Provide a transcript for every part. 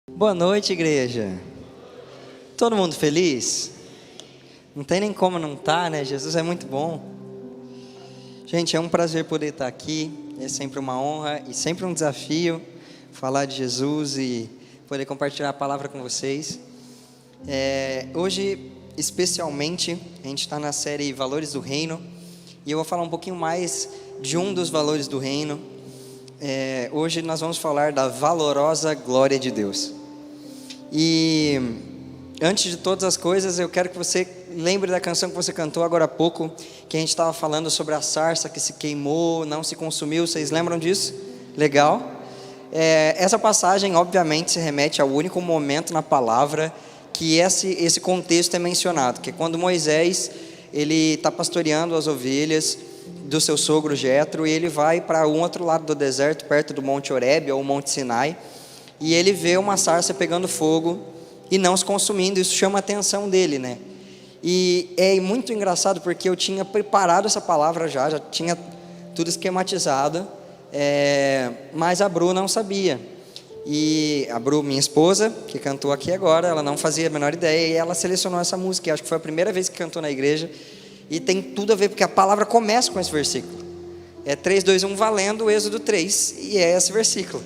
Boa noite, igreja. Todo mundo feliz? Não tem nem como não estar, né? Jesus é muito bom. Gente, é um prazer poder estar aqui. É sempre uma honra e sempre um desafio falar de Jesus e poder compartilhar a palavra com vocês. Hoje, especialmente, a gente está na série Valores do Reino e eu vou falar um pouquinho mais de um dos valores do reino. Hoje nós vamos falar da valorosa glória de Deus. E antes de todas as coisas, eu quero que você lembre da canção que você cantou agora há pouco, que a gente estava falando sobre a sarça que se queimou, não se consumiu. Vocês lembram disso? Legal? Essa passagem, obviamente, se remete ao único momento na palavra que esse contexto é mencionado, que é quando Moisés ele está pastoreando as ovelhas do seu sogro Jetro, e ele vai para um outro lado do deserto, perto do Monte Horebe ou Monte Sinai, e ele vê uma sarça pegando fogo e não se consumindo. Isso chama a atenção dele, né? E é muito engraçado porque eu tinha preparado essa palavra já tinha tudo esquematizado, mas a Bru não sabia. E a Bru, minha esposa, que cantou aqui agora, ela não fazia a menor ideia, e ela selecionou essa música, acho que foi a primeira vez que cantou na igreja, e tem tudo a ver, porque a palavra começa com esse versículo. 3, 2, 1, valendo, Êxodo 3, e é esse versículo.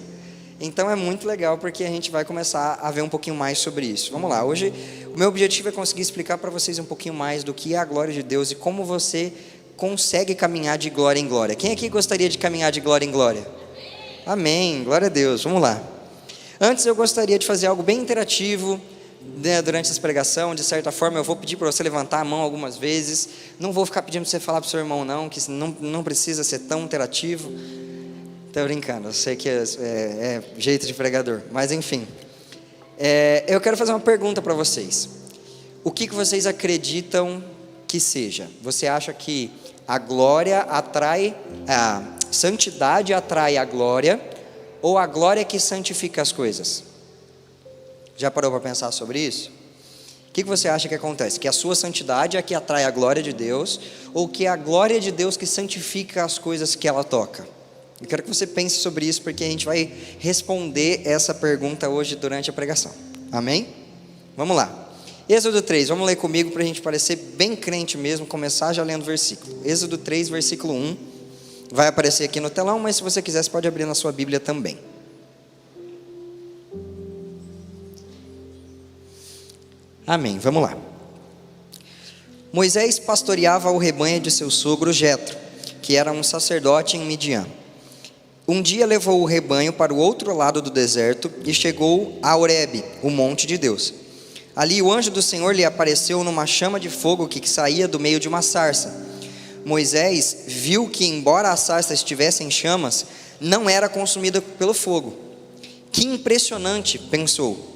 Então é muito legal, porque a gente vai começar a ver um pouquinho mais sobre isso. Vamos lá, hoje o meu objetivo é conseguir explicar para vocês um pouquinho mais do que é a glória de Deus e como você consegue caminhar de glória em glória. Quem aqui gostaria de caminhar de glória em glória? Amém, glória a Deus, vamos lá. Antes eu gostaria de fazer algo bem interativo, né, durante essa pregação. De certa forma eu vou pedir para você levantar a mão algumas vezes. Não vou ficar pedindo para você falar para o seu irmão não, que não precisa ser tão interativo. Estou brincando, eu sei que é jeito de pregador, mas enfim. Eu quero fazer uma pergunta para vocês. O que vocês acreditam que seja? Você acha que a glória atrai, a santidade atrai a glória, ou a glória que santifica as coisas? Já parou para pensar sobre isso? O que você acha que acontece? Que a sua santidade é que atrai a glória de Deus, ou que é a glória de Deus que santifica as coisas que ela toca? Eu quero que você pense sobre isso, porque a gente vai responder essa pergunta hoje durante a pregação. Amém? Vamos lá. Êxodo 3, vamos ler comigo para a gente parecer bem crente mesmo, começar já lendo o versículo. Êxodo 3, versículo 1. Vai aparecer aqui no telão, mas se você quiser, você pode abrir na sua Bíblia também. Amém, vamos lá. Moisés pastoreava o rebanho de seu sogro Jetro, que era um sacerdote em Midian. Um dia levou o rebanho para o outro lado do deserto e chegou a Horebe, o monte de Deus. Ali o anjo do Senhor lhe apareceu numa chama de fogo que saía do meio de uma sarça. Moisés viu que, embora a sarça estivesse em chamas, não era consumida pelo fogo. Que impressionante, pensou.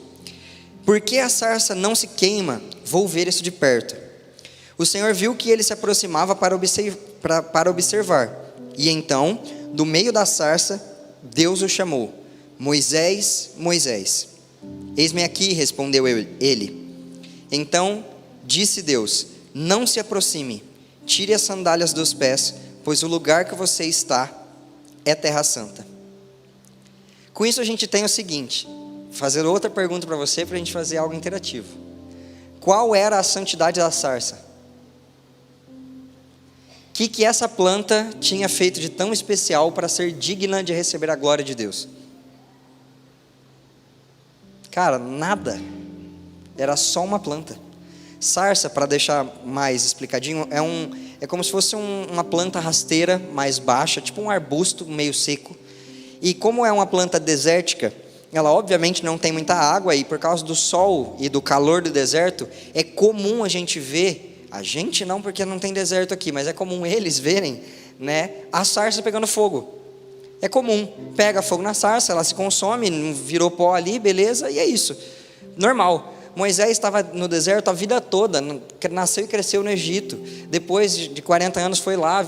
Por que a sarça não se queima? Vou ver isso de perto. O Senhor viu que ele se aproximava para observar. E então, do meio da sarça, Deus o chamou: Moisés, Moisés. Eis-me aqui, respondeu ele. Então disse Deus: não se aproxime, tire as sandálias dos pés, pois o lugar que você está é terra santa. Com isso a gente tem o seguinte, fazer outra pergunta para você, para a gente fazer algo interativo. Qual era a santidade da sarça? O que essa planta tinha feito de tão especial para ser digna de receber a glória de Deus? Cara, nada. Era só uma planta. Sarça, para deixar mais explicadinho, é como se fosse uma planta rasteira, mais baixa, tipo um arbusto meio seco. E como é uma planta desértica, ela obviamente não tem muita água, e por causa do sol e do calor do deserto, é comum a gente ver, a gente não, porque não tem deserto aqui, mas é comum eles verem, né, a sarça pegando fogo. É comum, pega fogo na sarça, ela se consome, virou pó ali, beleza, e é isso, normal. Moisés estava no deserto a vida toda, nasceu e cresceu no Egito. Depois de 40 anos foi lá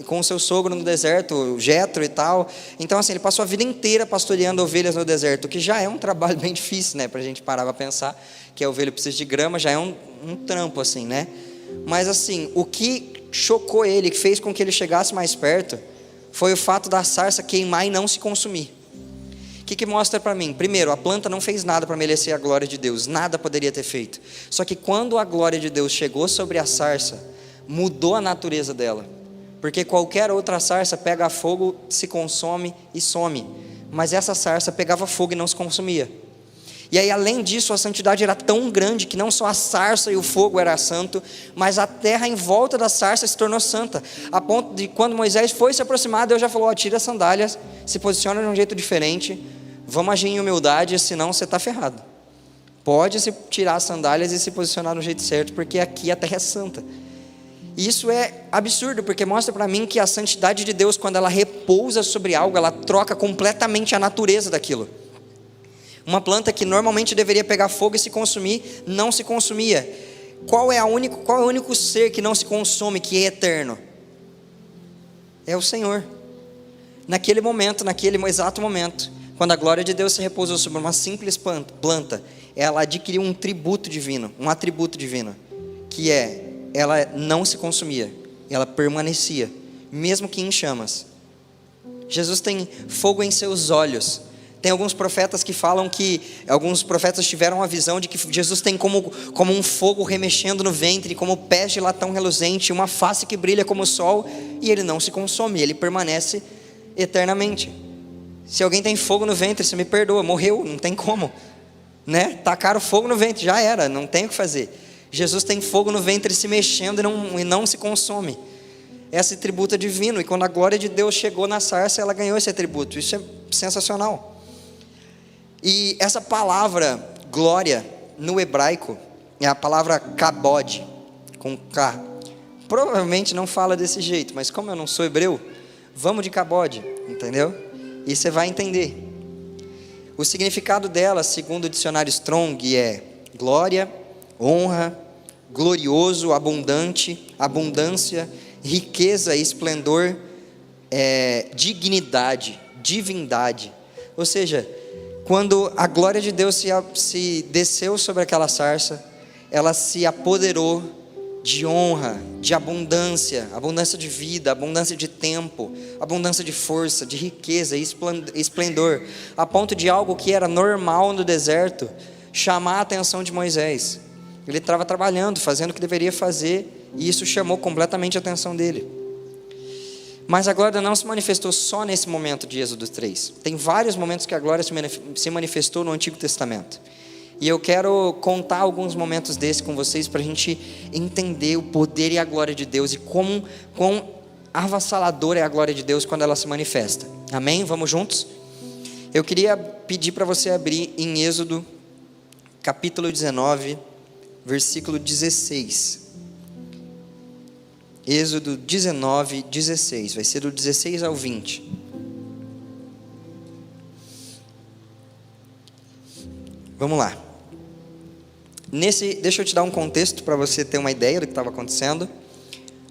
com o seu sogro no deserto, Jetro e tal. Então assim, ele passou a vida inteira pastoreando ovelhas no deserto, que já é um trabalho bem difícil, né, para a gente parar para pensar, que a ovelha precisa de grama, já é um trampo assim, né. Mas assim, o que chocou ele, que fez com que ele chegasse mais perto, foi o fato da sarça queimar e não se consumir. O que mostra para mim? Primeiro, a planta não fez nada para merecer a glória de Deus, nada poderia ter feito. Só que quando a glória de Deus chegou sobre a sarça, mudou a natureza dela. Porque qualquer outra sarça pega fogo, se consome e some. Mas essa sarça pegava fogo e não se consumia. E aí, além disso, a santidade era tão grande que não só a sarça e o fogo era santo, mas a terra em volta da sarça se tornou santa, a ponto de quando Moisés foi se aproximar, Deus já falou: tira as sandálias, se posiciona de um jeito diferente, vamos agir em humildade, senão você está ferrado. Pode se tirar as sandálias e se posicionar do jeito certo, porque aqui a terra é santa. E isso é absurdo, porque mostra para mim que a santidade de Deus, quando ela repousa sobre algo, ela troca completamente a natureza daquilo. Uma planta que normalmente deveria pegar fogo e se consumir, não se consumia. Qual é o único ser que não se consome, que é eterno? É o Senhor. Naquele momento, naquele exato momento, quando a glória de Deus se repousou sobre uma simples planta, ela adquiriu um tributo divino, um atributo divino, que é, ela não se consumia, ela permanecia, mesmo que em chamas. Jesus tem fogo em seus olhos. Tem alguns profetas que falam que, alguns profetas tiveram a visão de que Jesus tem como um fogo remexendo no ventre, como pés de latão reluzente, uma face que brilha como o sol, e ele não se consome, ele permanece eternamente. Se alguém tem fogo no ventre, você me perdoa, morreu, não tem como, né? Tacaram fogo no ventre, já era, não tem o que fazer. Jesus tem fogo no ventre se mexendo e não se consome. Esse atributo é divino, e quando a glória de Deus chegou na sarça, ela ganhou esse atributo. Isso é sensacional. E essa palavra glória no hebraico é a palavra kabod, com K. Provavelmente não fala desse jeito, mas como eu não sou hebreu, vamos de kabod, entendeu? E você vai entender. O significado dela, segundo o dicionário Strong, é glória, honra, glorioso, abundante, abundância, riqueza, esplendor, dignidade, divindade. Ou seja, quando a glória de Deus se desceu sobre aquela sarça, ela se apoderou de honra, de abundância, abundância de vida, abundância de tempo, abundância de força, de riqueza e esplendor, a ponto de algo que era normal no deserto chamar a atenção de Moisés. Ele estava trabalhando, fazendo o que deveria fazer, e isso chamou completamente a atenção dele. Mas a glória não se manifestou só nesse momento de Êxodo 3. Tem vários momentos que a glória se manifestou no Antigo Testamento. E eu quero contar alguns momentos desses com vocês, para a gente entender o poder e a glória de Deus, e quão avassaladora é a glória de Deus quando ela se manifesta. Amém? Vamos juntos? Eu queria pedir para você abrir em Êxodo, capítulo 19, versículo 16. Êxodo 19, 16, vai ser do 16 ao 20. Vamos lá. Deixa eu te dar um contexto para você ter uma ideia do que estava acontecendo.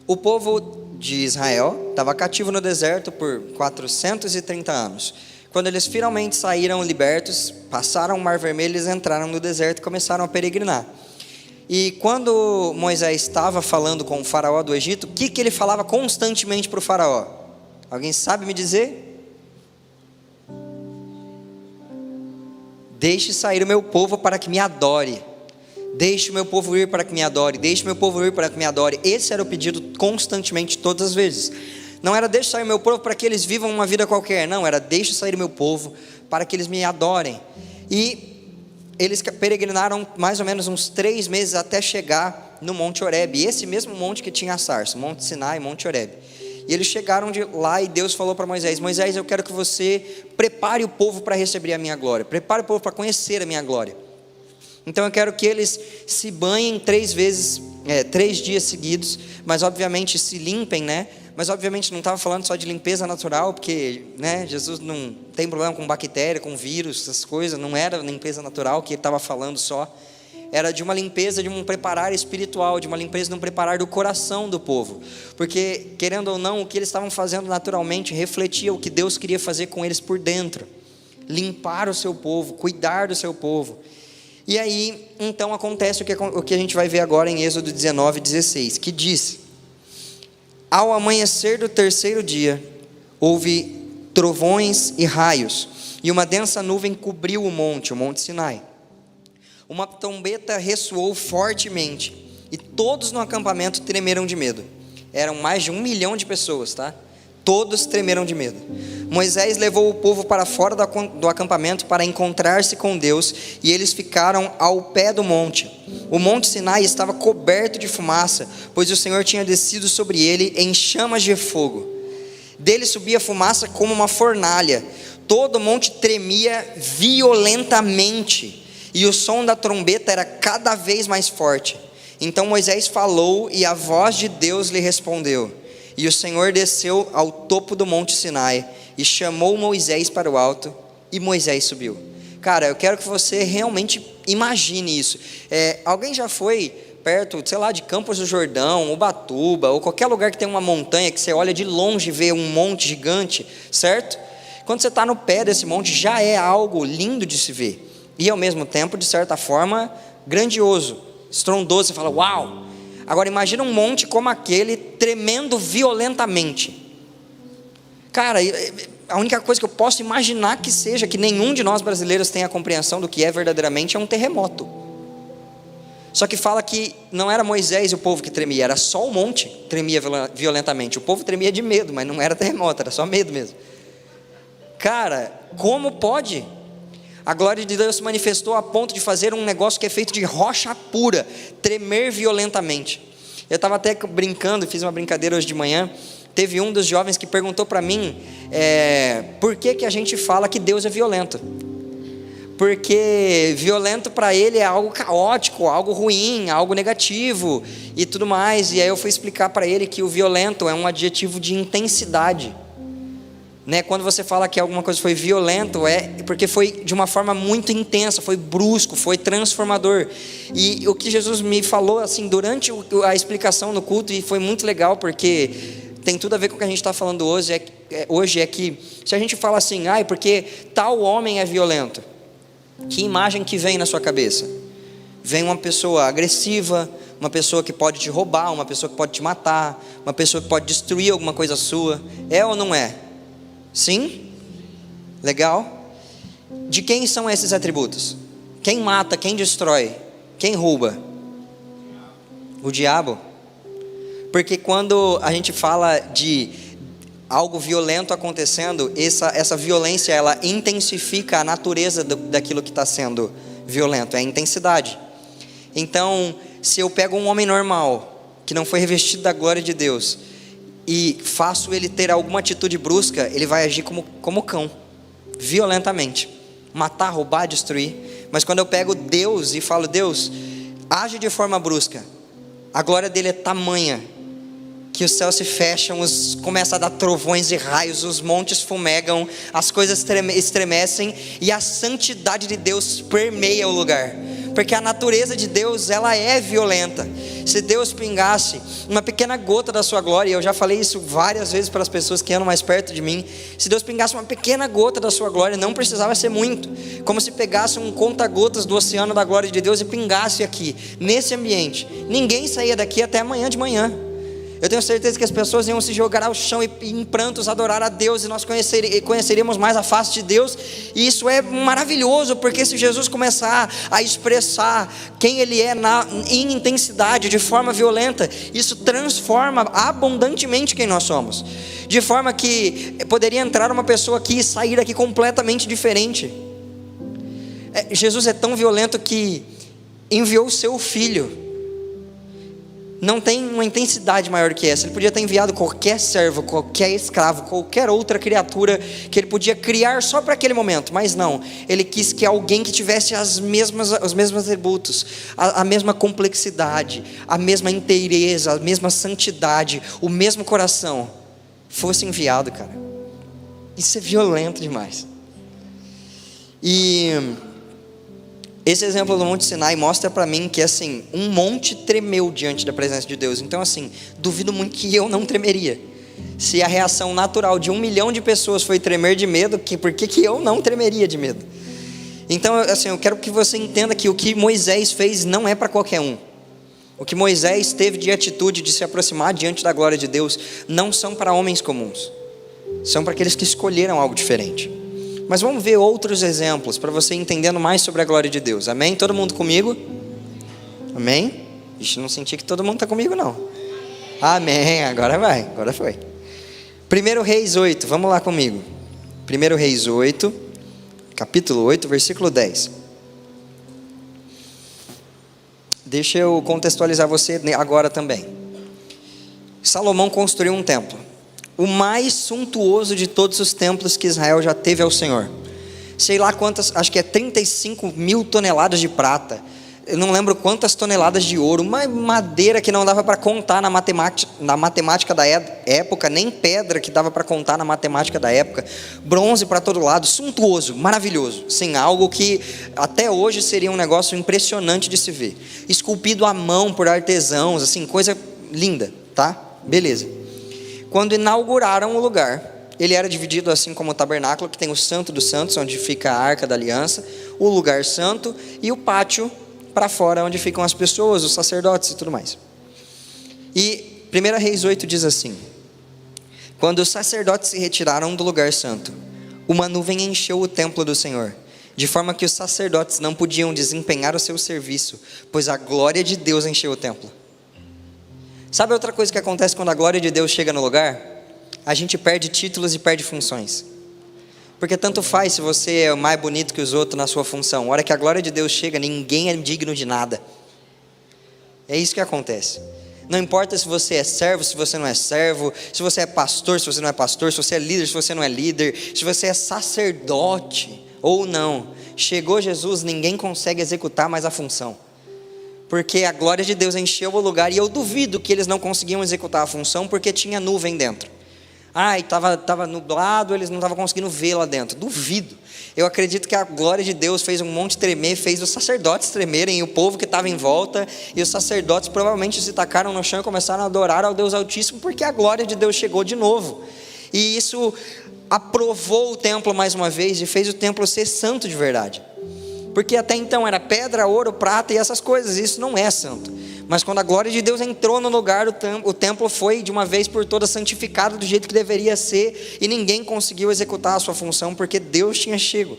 O povo de Israel estava cativo no deserto por 430 anos. Quando eles finalmente saíram libertos, passaram o Mar Vermelho, eles entraram no deserto e começaram a peregrinar. E quando Moisés estava falando com o faraó do Egito, o que ele falava constantemente para o faraó? Alguém sabe me dizer? Deixe sair o meu povo para que me adore. Deixe o meu povo ir para que me adore. Deixe o meu povo ir para que me adore. Esse era o pedido constantemente, todas as vezes. Não era deixe sair o meu povo para que eles vivam uma vida qualquer. Não, era deixe sair o meu povo para que eles me adorem. E eles peregrinaram mais ou menos uns 3 meses até chegar no Monte Horebe, esse mesmo monte que tinha a sarça, Monte Sinai, Monte Horebe. E eles chegaram de lá e Deus falou para Moisés: Moisés, eu quero que você prepare o povo para receber a minha glória, prepare o povo para conhecer a minha glória. Então eu quero que eles se banhem 3 dias seguidos, mas obviamente se limpem, né? Mas obviamente não estava falando só de limpeza natural, porque, né, Jesus não tem problema com bactéria, com vírus, essas coisas. Não era limpeza natural que ele estava falando só. Era de uma limpeza, de um preparar espiritual, de uma limpeza, de um preparar do coração do povo. Porque, querendo ou não, o que eles estavam fazendo naturalmente refletia o que Deus queria fazer com eles por dentro. Limpar o seu povo, cuidar do seu povo. E aí, então, acontece o que a gente vai ver agora em Êxodo 19, 16, que diz: ao amanhecer do 3º dia, houve trovões e raios, e uma densa nuvem cobriu o Monte Sinai. Uma trombeta ressoou fortemente, e todos no acampamento tremeram de medo. Eram mais de 1 milhão de pessoas, tá? Todos tremeram de medo. Moisés levou o povo para fora do acampamento para encontrar-se com Deus, e eles ficaram ao pé do monte. O Monte Sinai estava coberto de fumaça, pois o Senhor tinha descido sobre ele em chamas de fogo. Dele subia fumaça como uma fornalha. Todo o monte tremia violentamente, e o som da trombeta era cada vez mais forte. Então Moisés falou, e a voz de Deus lhe respondeu. E o Senhor desceu ao topo do Monte Sinai e chamou Moisés para o alto, e Moisés subiu. Cara, eu quero que você realmente imagine isso. Alguém já foi perto, sei lá, de Campos do Jordão, Ubatuba, ou qualquer lugar que tem uma montanha, que você olha de longe e vê um monte gigante, certo? Quando você está no pé desse monte, já é algo lindo de se ver, e ao mesmo tempo, de certa forma, grandioso, estrondoso. Você fala, uau! Agora imagina um monte como aquele, tremendo violentamente. Cara, a única coisa que eu posso imaginar que seja, que nenhum de nós brasileiros tenha a compreensão do que é verdadeiramente, é um terremoto. Só que fala que não era Moisés e o povo que tremia, era só o monte que tremia violentamente. O povo tremia de medo, mas não era terremoto, era só medo mesmo. Cara, como pode? A glória de Deus se manifestou a ponto de fazer um negócio que é feito de rocha pura tremer violentamente. Eu estava até brincando, fiz uma brincadeira hoje de manhã. Teve um dos jovens que perguntou para mim, por que a gente fala que Deus é violento? Porque violento para ele é algo caótico, algo ruim, algo negativo e tudo mais. E aí eu fui explicar para ele que o violento é um adjetivo de intensidade. Quando você fala que alguma coisa foi violento, é porque foi de uma forma muito intensa, foi brusco, foi transformador. E o que Jesus me falou assim durante a explicação no culto, e foi muito legal, porque tem tudo a ver com o que a gente está falando hoje, é que se a gente fala assim, porque tal homem é violento, que imagem que vem na sua cabeça? Vem uma pessoa agressiva, uma pessoa que pode te roubar, uma pessoa que pode te matar, uma pessoa que pode destruir alguma coisa sua. É ou não é? Sim? Legal? De quem são esses atributos? Quem mata, quem destrói, quem rouba? O diabo. Porque quando a gente fala de algo violento acontecendo, essa violência, ela intensifica a natureza daquilo que está sendo violento, é a intensidade. Então, se eu pego um homem normal, que não foi revestido da glória de Deus, e faço ele ter alguma atitude brusca, ele vai agir como cão, violentamente, matar, roubar, destruir. Mas quando eu pego Deus e falo, Deus, age de forma brusca, a glória dele é tamanha, que os céus se fecham, começa a dar trovões e raios, os montes fumegam, as coisas estremecem, e a santidade de Deus permeia o lugar, porque a natureza de Deus, ela é violenta. Se Deus pingasse uma pequena gota da sua glória, e eu já falei isso várias vezes para as pessoas que andam mais perto de mim, se Deus pingasse uma pequena gota da sua glória, não precisava ser muito, como se pegasse um conta-gotas do oceano da glória de Deus e pingasse aqui, nesse ambiente, ninguém saía daqui até amanhã de manhã. Eu tenho certeza que as pessoas iam se jogar ao chão e em prantos adorar a Deus, e nós conheceríamos mais a face de Deus. E isso é maravilhoso, porque se Jesus começar a expressar quem Ele é em intensidade, de forma violenta, isso transforma abundantemente quem nós somos, de forma que poderia entrar uma pessoa aqui e sair daqui completamente diferente. Jesus é tão violento que enviou o seu Filho. Não tem uma intensidade maior que essa. Ele podia ter enviado qualquer servo, qualquer escravo, qualquer outra criatura que ele podia criar só para aquele momento, mas não, ele quis que alguém que tivesse os mesmos atributos, a mesma complexidade, a mesma inteireza, a mesma santidade, o mesmo coração, fosse enviado, cara. Isso é violento demais. E esse exemplo do Monte Sinai mostra para mim que assim, um monte tremeu diante da presença de Deus. Então assim, duvido muito que eu não tremeria. Se a reação natural de 1 milhão de pessoas foi tremer de medo, por que eu não tremeria de medo? Então assim, eu quero que você entenda que o que Moisés fez não é para qualquer um. O que Moisés teve de atitude de se aproximar diante da glória de Deus não são para homens comuns. São para aqueles que escolheram algo diferente. Mas vamos ver outros exemplos para você entendendo mais sobre a glória de Deus. Amém? Todo mundo comigo? Amém? Ixi, não senti que todo mundo está comigo não. Amém, agora vai, agora foi. 1 Reis 8, vamos lá comigo. 1 Reis 8, capítulo 8, versículo 10. Deixa eu contextualizar você agora também. Salomão construiu um templo, o mais suntuoso de todos os templos que Israel já teve ao Senhor. Sei lá quantas, acho que é 35 mil toneladas de prata. Eu não lembro quantas toneladas de ouro, uma madeira que não dava para contar na matemática da época, nem pedra que dava para contar na matemática da época, bronze para todo lado, suntuoso, maravilhoso, sim, algo que até hoje seria um negócio impressionante de se ver, esculpido à mão por artesãos, assim, coisa linda, tá? Beleza. Quando inauguraram o lugar, ele era dividido assim como o tabernáculo, que tem o Santo dos Santos, onde fica a Arca da Aliança, o lugar santo e o pátio para fora, onde ficam as pessoas, os sacerdotes e tudo mais. E 1 Reis 8 diz assim: quando os sacerdotes se retiraram do lugar santo, uma nuvem encheu o templo do Senhor, de forma que os sacerdotes não podiam desempenhar o seu serviço, pois a glória de Deus encheu o templo. Sabe outra coisa que acontece quando a glória de Deus chega no lugar? A gente perde títulos e perde funções. Porque tanto faz se você é mais bonito que os outros na sua função. A hora que a glória de Deus chega, ninguém é digno de nada. É isso que acontece. Não importa se você é servo, se você não é servo, se você é pastor, se você não é pastor, se você é líder, se você não é líder, se você é sacerdote ou não. Chegou Jesus, ninguém consegue executar mais a função. Porque a glória de Deus encheu o lugar, e eu duvido que eles não conseguiam executar a função porque tinha nuvem dentro. E estava nublado, eles não estavam conseguindo ver lá dentro. Duvido. Eu acredito que a glória de Deus fez um monte tremer, fez os sacerdotes tremerem, e o povo que estava em volta, e os sacerdotes provavelmente se tacaram no chão e começaram a adorar ao Deus Altíssimo, porque a glória de Deus chegou de novo. E isso aprovou o templo mais uma vez, e fez o templo ser santo de verdade. Porque até então era pedra, ouro, prata e essas coisas, isso não é santo. Mas quando a glória de Deus entrou no lugar, o templo foi de uma vez por todas santificado do jeito que deveria ser, e ninguém conseguiu executar a sua função, porque Deus tinha chego.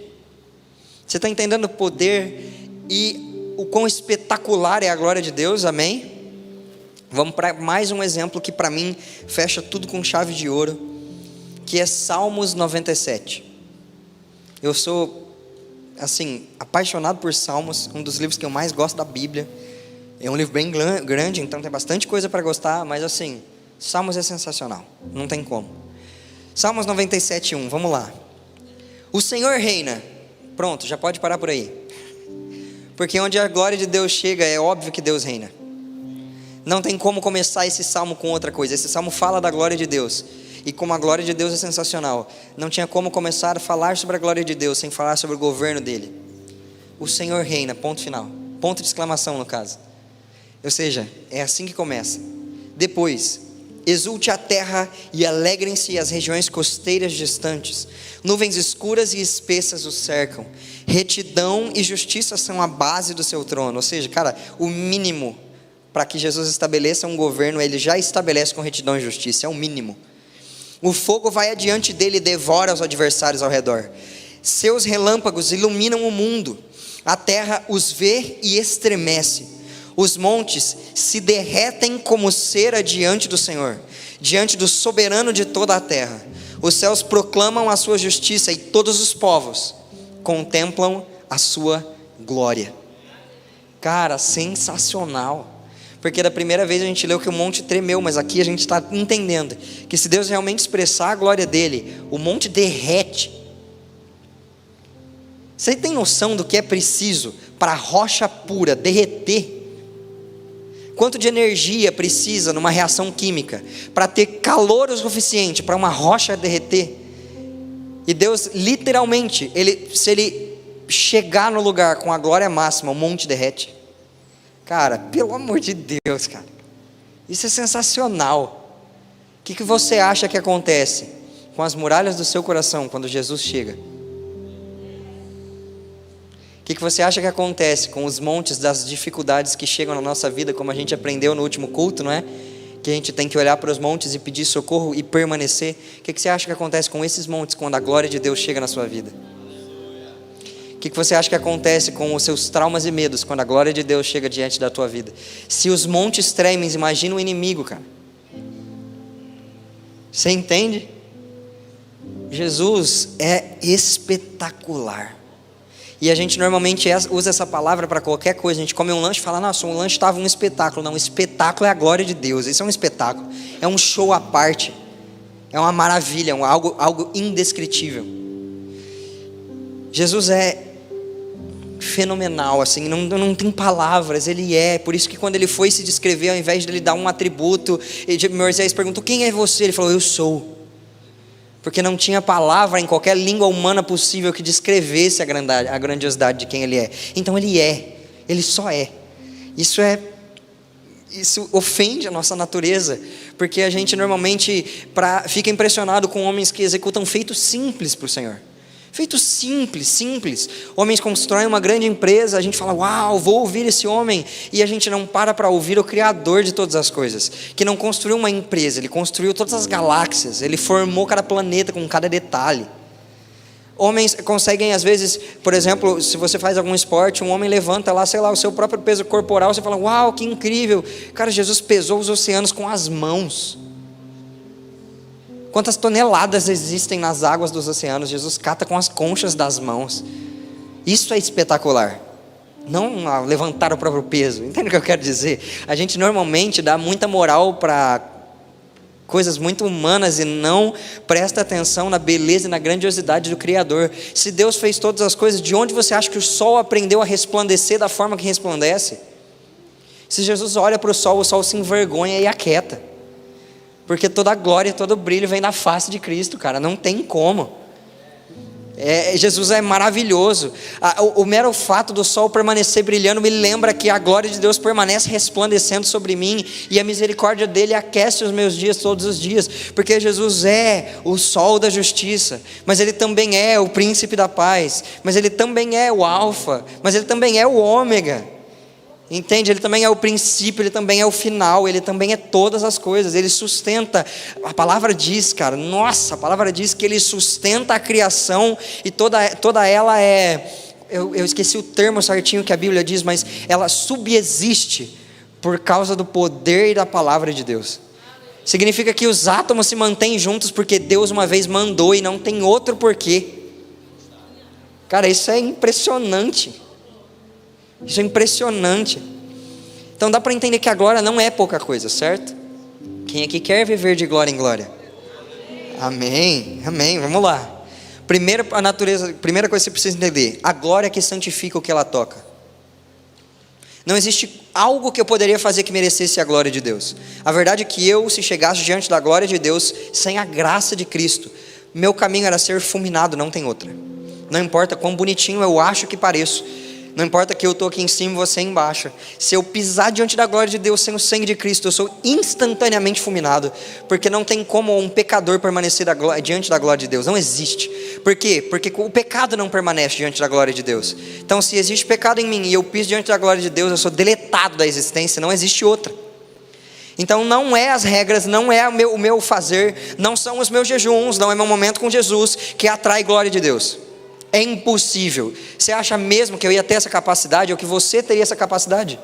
Você está entendendo o poder e o quão espetacular é a glória de Deus? Amém? Vamos para mais um exemplo que para mim fecha tudo com chave de ouro, que é Salmos 97. Eu sou assim, apaixonado por Salmos, um dos livros que eu mais gosto da Bíblia. É um livro bem grande, então tem bastante coisa para gostar, mas assim, Salmos é sensacional, não tem como. Salmos 97:1, vamos lá. O Senhor reina. Pronto, já pode parar por aí. Porque onde a glória de Deus chega, é óbvio que Deus reina. Não tem como começar esse salmo com outra coisa. Esse salmo fala da glória de Deus, e como a glória de Deus é sensacional, não tinha como começar a falar sobre a glória de Deus sem falar sobre o governo dele. O Senhor reina, ponto final, ponto de exclamação no caso. Ou seja, é assim que começa. Depois, exulte a terra e alegrem-se as regiões costeiras distantes. Nuvens escuras e espessas o cercam. Retidão e justiça são a base do seu trono. Ou seja, cara, o mínimo para que Jesus estabeleça um governo, ele já estabelece com retidão e justiça, é o mínimo. O fogo vai adiante dele e devora os adversários ao redor. Seus relâmpagos iluminam o mundo. A terra os vê e estremece. Os montes se derretem como cera diante do Senhor, diante do soberano de toda a terra. Os céus proclamam a sua justiça, e todos os povos contemplam a sua glória. Cara, sensacional. Porque da primeira vez a gente leu que o monte tremeu, mas aqui a gente está entendendo que se Deus realmente expressar a glória dele, o monte derrete. Você tem noção do que é preciso para a rocha pura derreter? Quanto de energia precisa numa reação química para ter calor o suficiente para uma rocha derreter? E Deus literalmente, se ele chegar no lugar com a glória máxima, o monte derrete. Cara, pelo amor de Deus, cara, isso é sensacional. O que você acha que acontece com as muralhas do seu coração quando Jesus chega? O que você acha que acontece com os montes das dificuldades que chegam na nossa vida, como a gente aprendeu no último culto, não é? que a gente tem que olhar para os montes e pedir socorro e permanecer. O que você acha que acontece com esses montes quando a glória de Deus chega na sua vida? O que você acha que acontece com os seus traumas e medos quando a glória de Deus chega diante da tua vida? Se os montes tremem, imagina o inimigo, cara. Você entende? Jesus é espetacular. E a gente normalmente usa essa palavra para qualquer coisa. A gente come um lanche e fala, nossa, um lanche estava um espetáculo. Não, um espetáculo é a glória de Deus. Isso é um espetáculo, é um show à parte, é uma maravilha, algo indescritível. Jesus é fenomenal, assim, não tem palavras. Ele é, por isso que quando ele foi se descrever, ao invés de ele dar um atributo, Moisés perguntou, quem é você? Ele falou, eu sou. Porque não tinha palavra em qualquer língua humana possível que descrevesse a grandiosidade de quem ele é. Então ele é, ele só é. Isso ofende a nossa natureza, porque a gente normalmente fica impressionado com homens que executam feitos simples para o Senhor. Feitos simples. Homens constroem uma grande empresa, a gente fala, uau, vou ouvir esse homem. E a gente não para ouvir o Criador de todas as coisas, que não construiu uma empresa, ele construiu todas as galáxias, ele formou cada planeta com cada detalhe. Homens conseguem, às vezes, por exemplo, se você faz algum esporte, um homem levanta lá, sei lá, o seu próprio peso corporal, você fala, uau, que incrível. Cara, Jesus pesou os oceanos com as mãos. Quantas toneladas existem nas águas dos oceanos, Jesus cata com as conchas das mãos. Isso é espetacular. Não levantar o próprio peso. Entende o que eu quero dizer? A gente normalmente dá muita moral para coisas muito humanas e não presta atenção na beleza e na grandiosidade do Criador. Se Deus fez todas as coisas, de onde você acha que o sol aprendeu a resplandecer da forma que resplandece? Se Jesus olha para o sol se envergonha e aquieta. Porque toda a glória, todo o brilho vem da face de Cristo, cara, não tem como. Jesus é maravilhoso. O mero fato do sol permanecer brilhando me lembra que a glória de Deus permanece resplandecendo sobre mim, e a misericórdia dele aquece os meus dias todos os dias, porque Jesus é o sol da justiça, mas ele também é o príncipe da paz, mas ele também é o alfa, mas ele também é o ômega. Entende? Ele também é o princípio, ele também é o final, ele também é todas as coisas, ele sustenta. A palavra diz, cara, nossa, a palavra diz que ele sustenta a criação, e toda ela eu esqueci o termo certinho que a Bíblia diz, mas ela subsiste por causa do poder e da palavra de Deus. Significa que os átomos se mantêm juntos porque Deus uma vez mandou e não tem outro porquê. Cara, isso é impressionante. Isso é impressionante. Então dá para entender que a glória não é pouca coisa, certo? Quem aqui quer viver de glória em glória? Amém, amém, vamos lá. Primeira coisa que você precisa entender: a glória que santifica o que ela toca. Não existe algo que eu poderia fazer que merecesse a glória de Deus. A verdade é que se chegasse diante da glória de Deus, sem a graça de Cristo, meu caminho era ser fulminado, não tem outra. Não importa quão bonitinho eu acho que pareço, não importa que eu estou aqui em cima e você embaixo, se eu pisar diante da glória de Deus sem o sangue de Cristo, eu sou instantaneamente fulminado, porque não tem como um pecador permanecer diante da glória de Deus, não existe. Por quê? Porque o pecado não permanece diante da glória de Deus. Então se existe pecado em mim e eu piso diante da glória de Deus, eu sou deletado da existência, não existe outra. Então não é as regras, não é o meu fazer, não são os meus jejuns, não é meu momento com Jesus que atrai glória de Deus. É impossível. Você acha mesmo que eu ia ter essa capacidade, ou que você teria essa capacidade?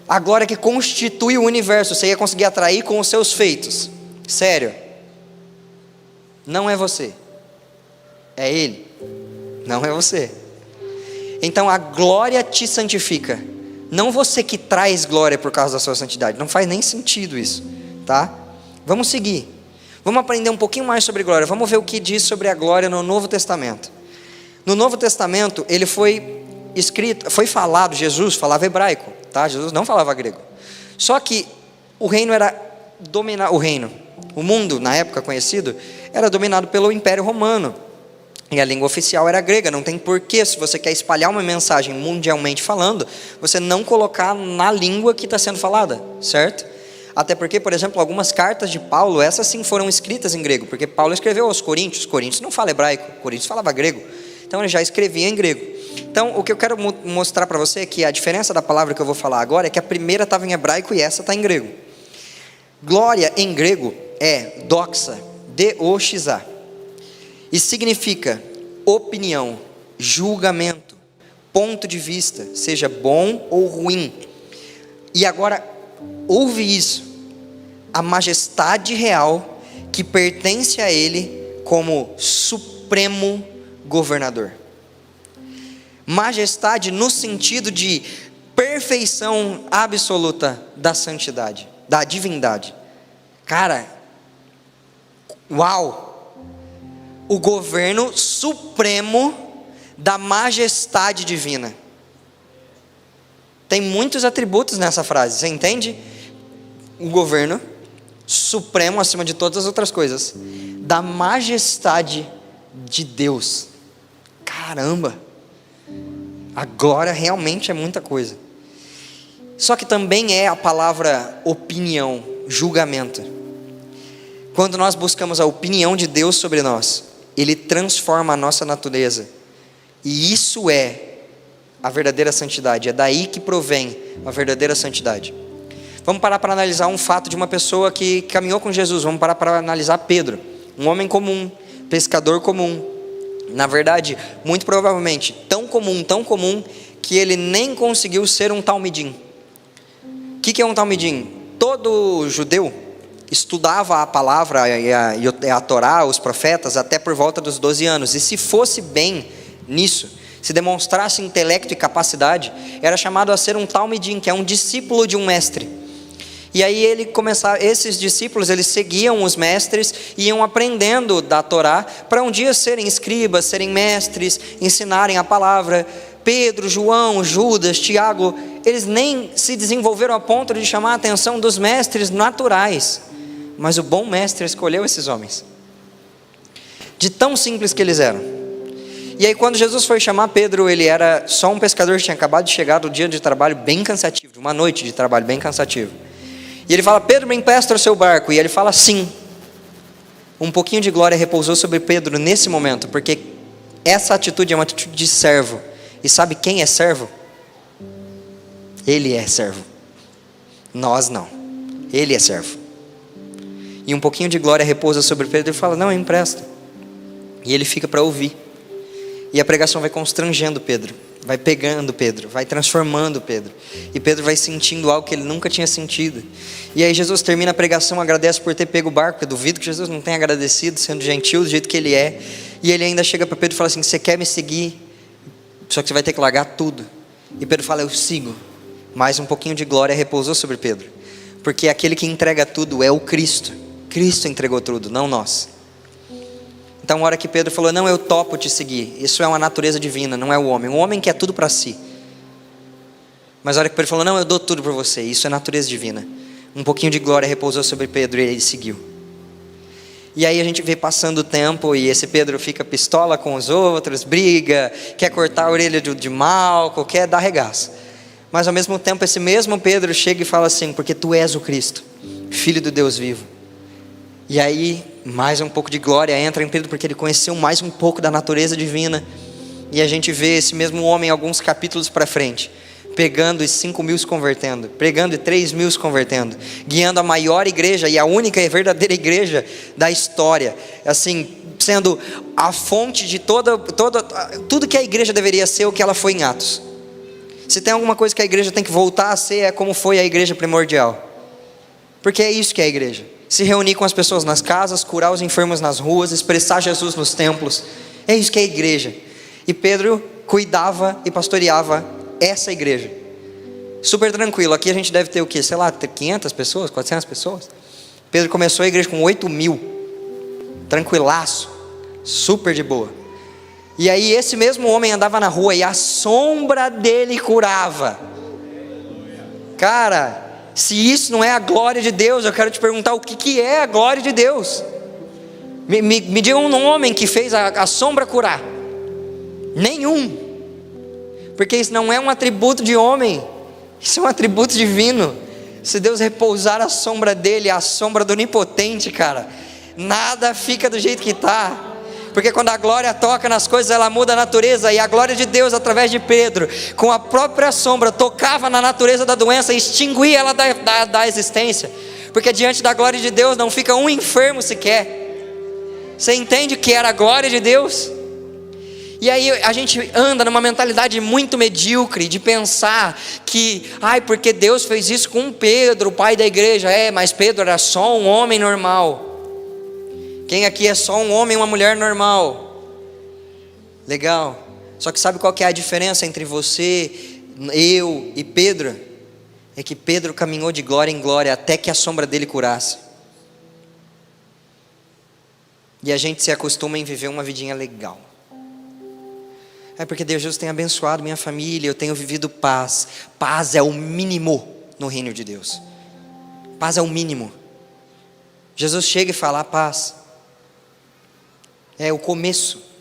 A glória que constitui o universo, você ia conseguir atrair com os seus feitos? Sério? Não é você, é Ele, não é você. Então a glória te santifica, não você que traz glória por causa da sua santidade. Não faz nem sentido isso, tá? Vamos seguir, vamos aprender um pouquinho mais sobre glória. Vamos ver o que diz sobre a glória no Novo Testamento. No Novo Testamento, ele foi falado, Jesus falava hebraico, tá? Jesus não falava grego. Só que o reino o mundo na época conhecido, era dominado pelo Império Romano. E a língua oficial era grega. Não tem porquê, se você quer espalhar uma mensagem mundialmente falando, você não colocar na língua que está sendo falada, certo? Até porque, por exemplo, algumas cartas de Paulo, essas sim foram escritas em grego, porque Paulo escreveu aos Coríntios. Coríntios não fala hebraico, Coríntios falava grego. Então ele já escrevia em grego. Então o que eu quero mostrar para você é que a diferença da palavra que eu vou falar agora é que a primeira estava em hebraico e essa está em grego. Glória em grego é doxa, D-O-X-A, e significa opinião, julgamento, ponto de vista, seja bom ou ruim. E agora, ouve isso: a majestade real que pertence a Ele como supremo governador. Majestade no sentido de perfeição absoluta da santidade, da divindade. Cara, uau! O governo supremo da majestade divina. Tem muitos atributos nessa frase, você entende? O governo supremo acima de todas as outras coisas, da majestade de Deus. Caramba! A glória realmente é muita coisa. Só que também é a palavra opinião, julgamento. Quando nós buscamos a opinião de Deus sobre nós, Ele transforma a nossa natureza. E isso é a verdadeira santidade. É daí que provém a verdadeira santidade. Vamos parar para analisar um fato de uma pessoa que caminhou com Jesus. Vamos parar para analisar Pedro, um homem comum, pescador comum. Na verdade, muito provavelmente, tão comum, que ele nem conseguiu ser um talmidim. O que é um talmidim? Todo judeu estudava a palavra e a Torá, os profetas, até por volta dos 12 anos. E se fosse bem nisso, se demonstrasse intelecto e capacidade, era chamado a ser um talmidim, que é um discípulo de um mestre. E aí esses discípulos, eles seguiam os mestres, iam aprendendo da Torá, para um dia serem escribas, serem mestres, ensinarem a palavra. Pedro, João, Judas, Tiago, eles nem se desenvolveram a ponto de chamar a atenção dos mestres naturais. Mas o bom mestre escolheu esses homens, de tão simples que eles eram. E aí quando Jesus foi chamar Pedro, ele era só um pescador que tinha acabado de chegar do dia de trabalho bem cansativo, de uma noite de trabalho bem cansativo. E ele fala: Pedro, me empresta o seu barco. E ele fala: sim. Um pouquinho de glória repousou sobre Pedro nesse momento, porque essa atitude é uma atitude de servo. E sabe quem é servo? Ele é servo. Nós não. Ele é servo. E um pouquinho de glória repousa sobre Pedro e fala: não, empresta. E ele fica para ouvir. E a pregação vai constrangendo Pedro, vai pegando Pedro, vai transformando Pedro. E Pedro vai sentindo algo que ele nunca tinha sentido. E aí Jesus termina a pregação, agradece por ter pego o barco. Eu duvido que Jesus não tenha agradecido, sendo gentil do jeito que ele é. E ele ainda chega para Pedro e fala assim: você quer me seguir? Só que você vai ter que largar tudo. E Pedro fala: eu sigo. Mais um pouquinho de glória repousou sobre Pedro, porque aquele que entrega tudo é o Cristo. Cristo entregou tudo, não nós. Então, a hora que Pedro falou: não, eu topo te seguir, isso é uma natureza divina, não é o homem. O homem quer tudo para si. Mas a hora que Pedro falou: não, eu dou tudo por você, isso é natureza divina. Um pouquinho de glória repousou sobre Pedro e ele seguiu. E aí a gente vê passando o tempo e esse Pedro fica pistola com os outros, briga, quer cortar a orelha de Malco, quer dar regaço. Mas ao mesmo tempo esse mesmo Pedro chega e fala assim: porque tu és o Cristo, Filho do Deus vivo. E aí mais um pouco de glória entra em Pedro, porque ele conheceu mais um pouco da natureza divina. E a gente vê esse mesmo homem alguns capítulos para frente, pegando e 5.000 se convertendo, pregando e 3.000 se convertendo, guiando a maior igreja e a única e verdadeira igreja da história, assim, sendo a fonte de tudo que a igreja deveria ser, o que ela foi em Atos. Se tem alguma coisa que a igreja tem que voltar a ser, é como foi a igreja primordial, porque é isso que é a igreja: se reunir com as pessoas nas casas, curar os enfermos nas ruas, expressar Jesus nos templos. É isso que é a igreja. E Pedro cuidava e pastoreava essa igreja. Super tranquilo. Aqui a gente deve ter o quê? Sei lá, 500 pessoas, 400 pessoas. Pedro começou a igreja com 8.000. Tranquilaço. Super de boa. E aí esse mesmo homem andava na rua e a sombra dele curava. Cara, se isso não é a glória de Deus, eu quero te perguntar: o que é a glória de Deus? Me diga um homem que fez a sombra curar. Nenhum. Porque isso não é um atributo de homem, isso é um atributo divino. Se Deus repousar a sombra dele, a sombra do onipotente, cara, nada fica do jeito que está. Porque quando a glória toca nas coisas, ela muda a natureza. E a glória de Deus, através de Pedro, com a própria sombra, tocava na natureza da doença e extinguia ela da existência. Porque diante da glória de Deus não fica um enfermo sequer. Você entende que era a glória de Deus? E aí a gente anda numa mentalidade muito medíocre de pensar que, porque Deus fez isso com Pedro, o pai da igreja. Mas Pedro era só um homem normal. Quem aqui é só um homem e uma mulher normal? Legal. Só que sabe qual que é a diferença entre você, eu e Pedro? É que Pedro caminhou de glória em glória até que a sombra dele curasse. E a gente se acostuma em viver uma vidinha legal. Porque Deus tem abençoado minha família, eu tenho vivido paz. Paz é o mínimo no reino de Deus. Paz é o mínimo. Jesus chega e fala: a paz é o começo.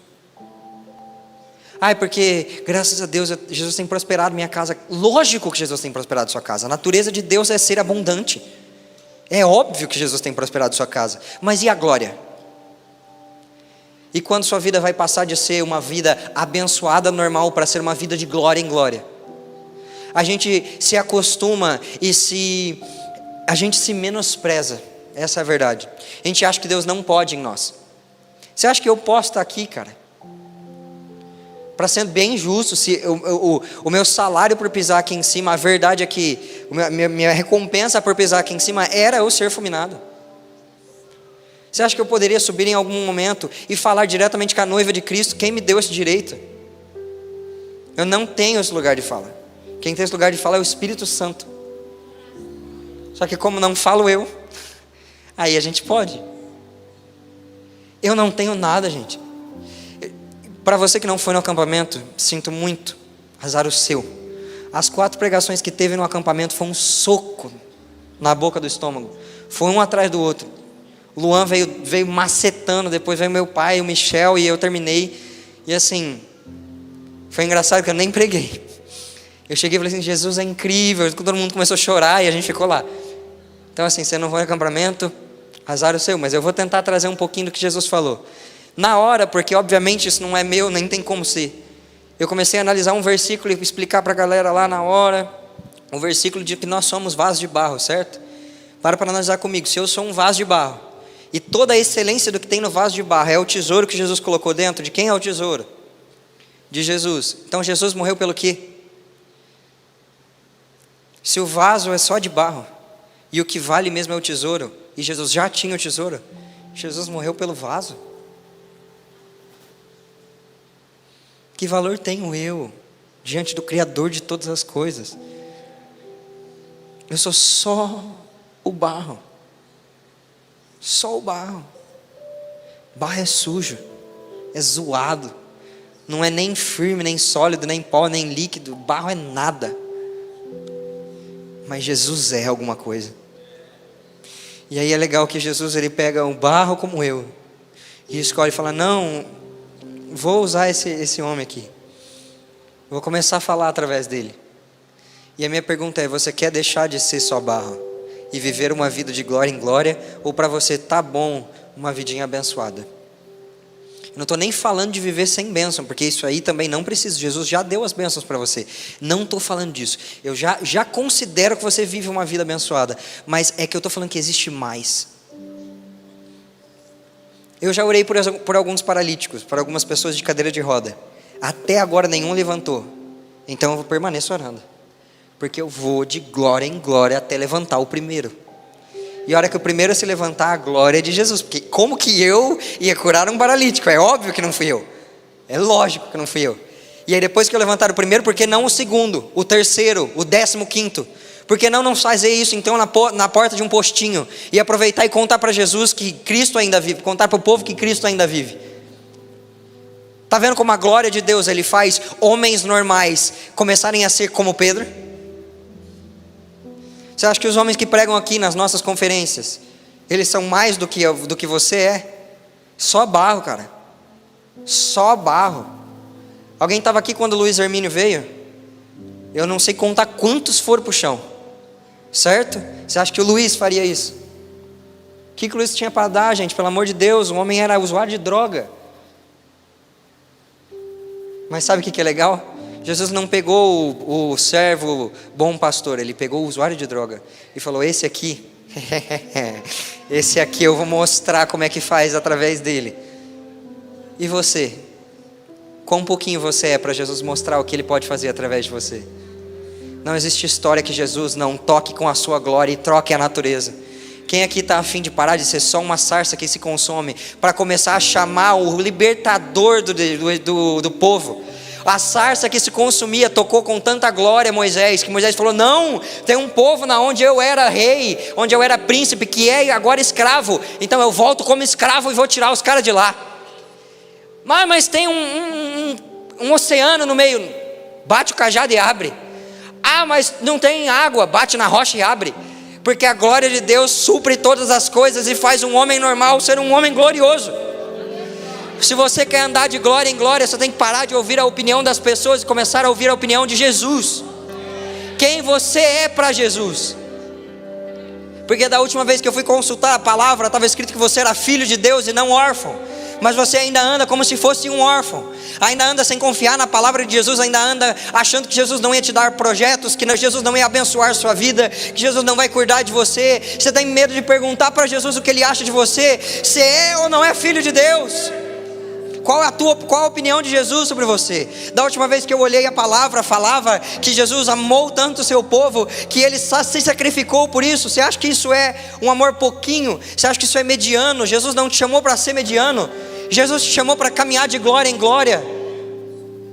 Porque graças a Deus Jesus tem prosperado minha casa. Lógico que Jesus tem prosperado sua casa. A natureza de Deus é ser abundante. É óbvio que Jesus tem prosperado sua casa. Mas e a glória? E quando sua vida vai passar de ser uma vida abençoada normal para ser uma vida de glória em glória? A gente se acostuma e a gente se menospreza. Essa é a verdade. A gente acha que Deus não pode em nós. Você acha que eu posso estar aqui, cara? Para ser bem justo, se o meu salário por pisar aqui em cima, a verdade é que minha recompensa por pisar aqui em cima era eu ser fulminado. Você acha que eu poderia subir em algum momento e falar diretamente com a noiva de Cristo? Quem me deu esse direito? Eu não tenho esse lugar de fala. Quem tem esse lugar de fala é o Espírito Santo. Só que como não falo eu, aí a gente pode. Eu não tenho nada, gente. Para você que não foi no acampamento, sinto muito, azar o seu. As 4 pregações que teve no acampamento foi um soco na boca do estômago. Foi um atrás do outro. O Luan veio macetando, depois veio meu pai, o Michel, e eu terminei. E assim, foi engraçado que eu nem preguei. Eu cheguei e falei assim: Jesus é incrível. Todo mundo começou a chorar e a gente ficou lá. Então assim, você não foi no acampamento, azar o seu. Mas eu vou tentar trazer um pouquinho do que Jesus falou. Na hora, porque obviamente isso não é meu, nem tem como ser. Eu comecei a analisar um versículo e explicar para a galera lá na hora. O versículo de que nós somos vasos de barro, certo? Para analisar comigo. Se eu sou um vaso de barro, e toda a excelência do que tem no vaso de barro é o tesouro que Jesus colocou dentro. De quem é o tesouro? De Jesus. Então Jesus morreu pelo quê? Se o vaso é só de barro, e o que vale mesmo é o tesouro, e Jesus já tinha o tesouro, Jesus morreu pelo vaso. Que valor tenho eu diante do Criador de todas as coisas? Eu sou só o barro. Só o barro. Barro é sujo, é zoado, não é nem firme, nem sólido, nem pó, nem líquido. Barro é nada. Mas Jesus é alguma coisa. E aí é legal que Jesus, ele pega um barro como eu e escolhe e fala: não, vou usar esse homem aqui. Vou começar a falar através dele. E a minha pergunta é: você quer deixar de ser só barro e viver uma vida de glória em glória? Ou para você tá bom uma vidinha abençoada? Eu não estou nem falando de viver sem bênção, porque isso aí também não precisa. Jesus já deu as bênçãos para você. Não estou falando disso. Eu já considero que você vive uma vida abençoada. Mas é que eu estou falando que existe mais. Eu já orei por alguns paralíticos, por algumas pessoas de cadeira de roda. Até agora nenhum levantou. Então eu permaneço orando. Porque eu vou de glória em glória até levantar o primeiro. E a hora que o primeiro se levantar, a glória é de Jesus. Porque como que eu ia curar um paralítico? É óbvio que não fui eu. É lógico que não fui eu. E aí depois que eu levantar o primeiro, por que não o segundo, o terceiro, o 15º? Por que não fazer isso então na porta de um postinho? E aproveitar e contar para Jesus que Cristo ainda vive. Contar para o povo que Cristo ainda vive. Está vendo como a glória de Deus, ele faz homens normais começarem a ser como Pedro? Você acha que os homens que pregam aqui nas nossas conferências, eles são mais do que você é? Só barro, cara. Só barro. Alguém estava aqui quando o Luiz Hermínio veio? Eu não sei contar quantos foram para o chão. Certo? Você acha que o Luiz faria isso? O que o Luiz tinha para dar, gente? Pelo amor de Deus, o homem era usuário de droga. Mas sabe o que é legal? Jesus não pegou o servo bom pastor, ele pegou o usuário de droga e falou: esse aqui Esse aqui eu vou mostrar como é que faz através dele. E você? Quão pouquinho você é para Jesus mostrar o que ele pode fazer através de você? Não existe história que Jesus não toque com a sua glória e troque a natureza. Quem aqui está a fim de parar de ser só uma sarça que se consome, para começar a chamar o libertador do povo? A sarça que se consumia tocou com tanta glória Moisés, que Moisés falou: não, tem um povo na onde eu era rei, onde eu era príncipe, que é agora escravo, então eu volto como escravo e vou tirar os caras de lá. Mas tem um oceano no meio, bate o cajado e abre. Mas não tem água, bate na rocha e abre. Porque a glória de Deus supre todas as coisas e faz um homem normal ser um homem glorioso. Se você quer andar de glória em glória, você tem que parar de ouvir a opinião das pessoas e começar a ouvir a opinião de Jesus. Quem você é para Jesus? Porque da última vez que eu fui consultar a palavra, estava escrito que você era filho de Deus e não órfão. Mas você ainda anda como se fosse um órfão. Ainda anda sem confiar na palavra de Jesus. Ainda anda achando que Jesus não ia te dar projetos, que Jesus não ia abençoar sua vida, que Jesus não vai cuidar de você. Você tem medo de perguntar para Jesus o que ele acha de você. Se é ou não é filho de Deus? Qual a opinião de Jesus sobre você? Da última vez que eu olhei a palavra, falava que Jesus amou tanto o seu povo, que ele se sacrificou por isso. Você acha que isso é um amor pouquinho? Você acha que isso é mediano? Jesus não te chamou para ser mediano. Jesus te chamou para caminhar de glória em glória.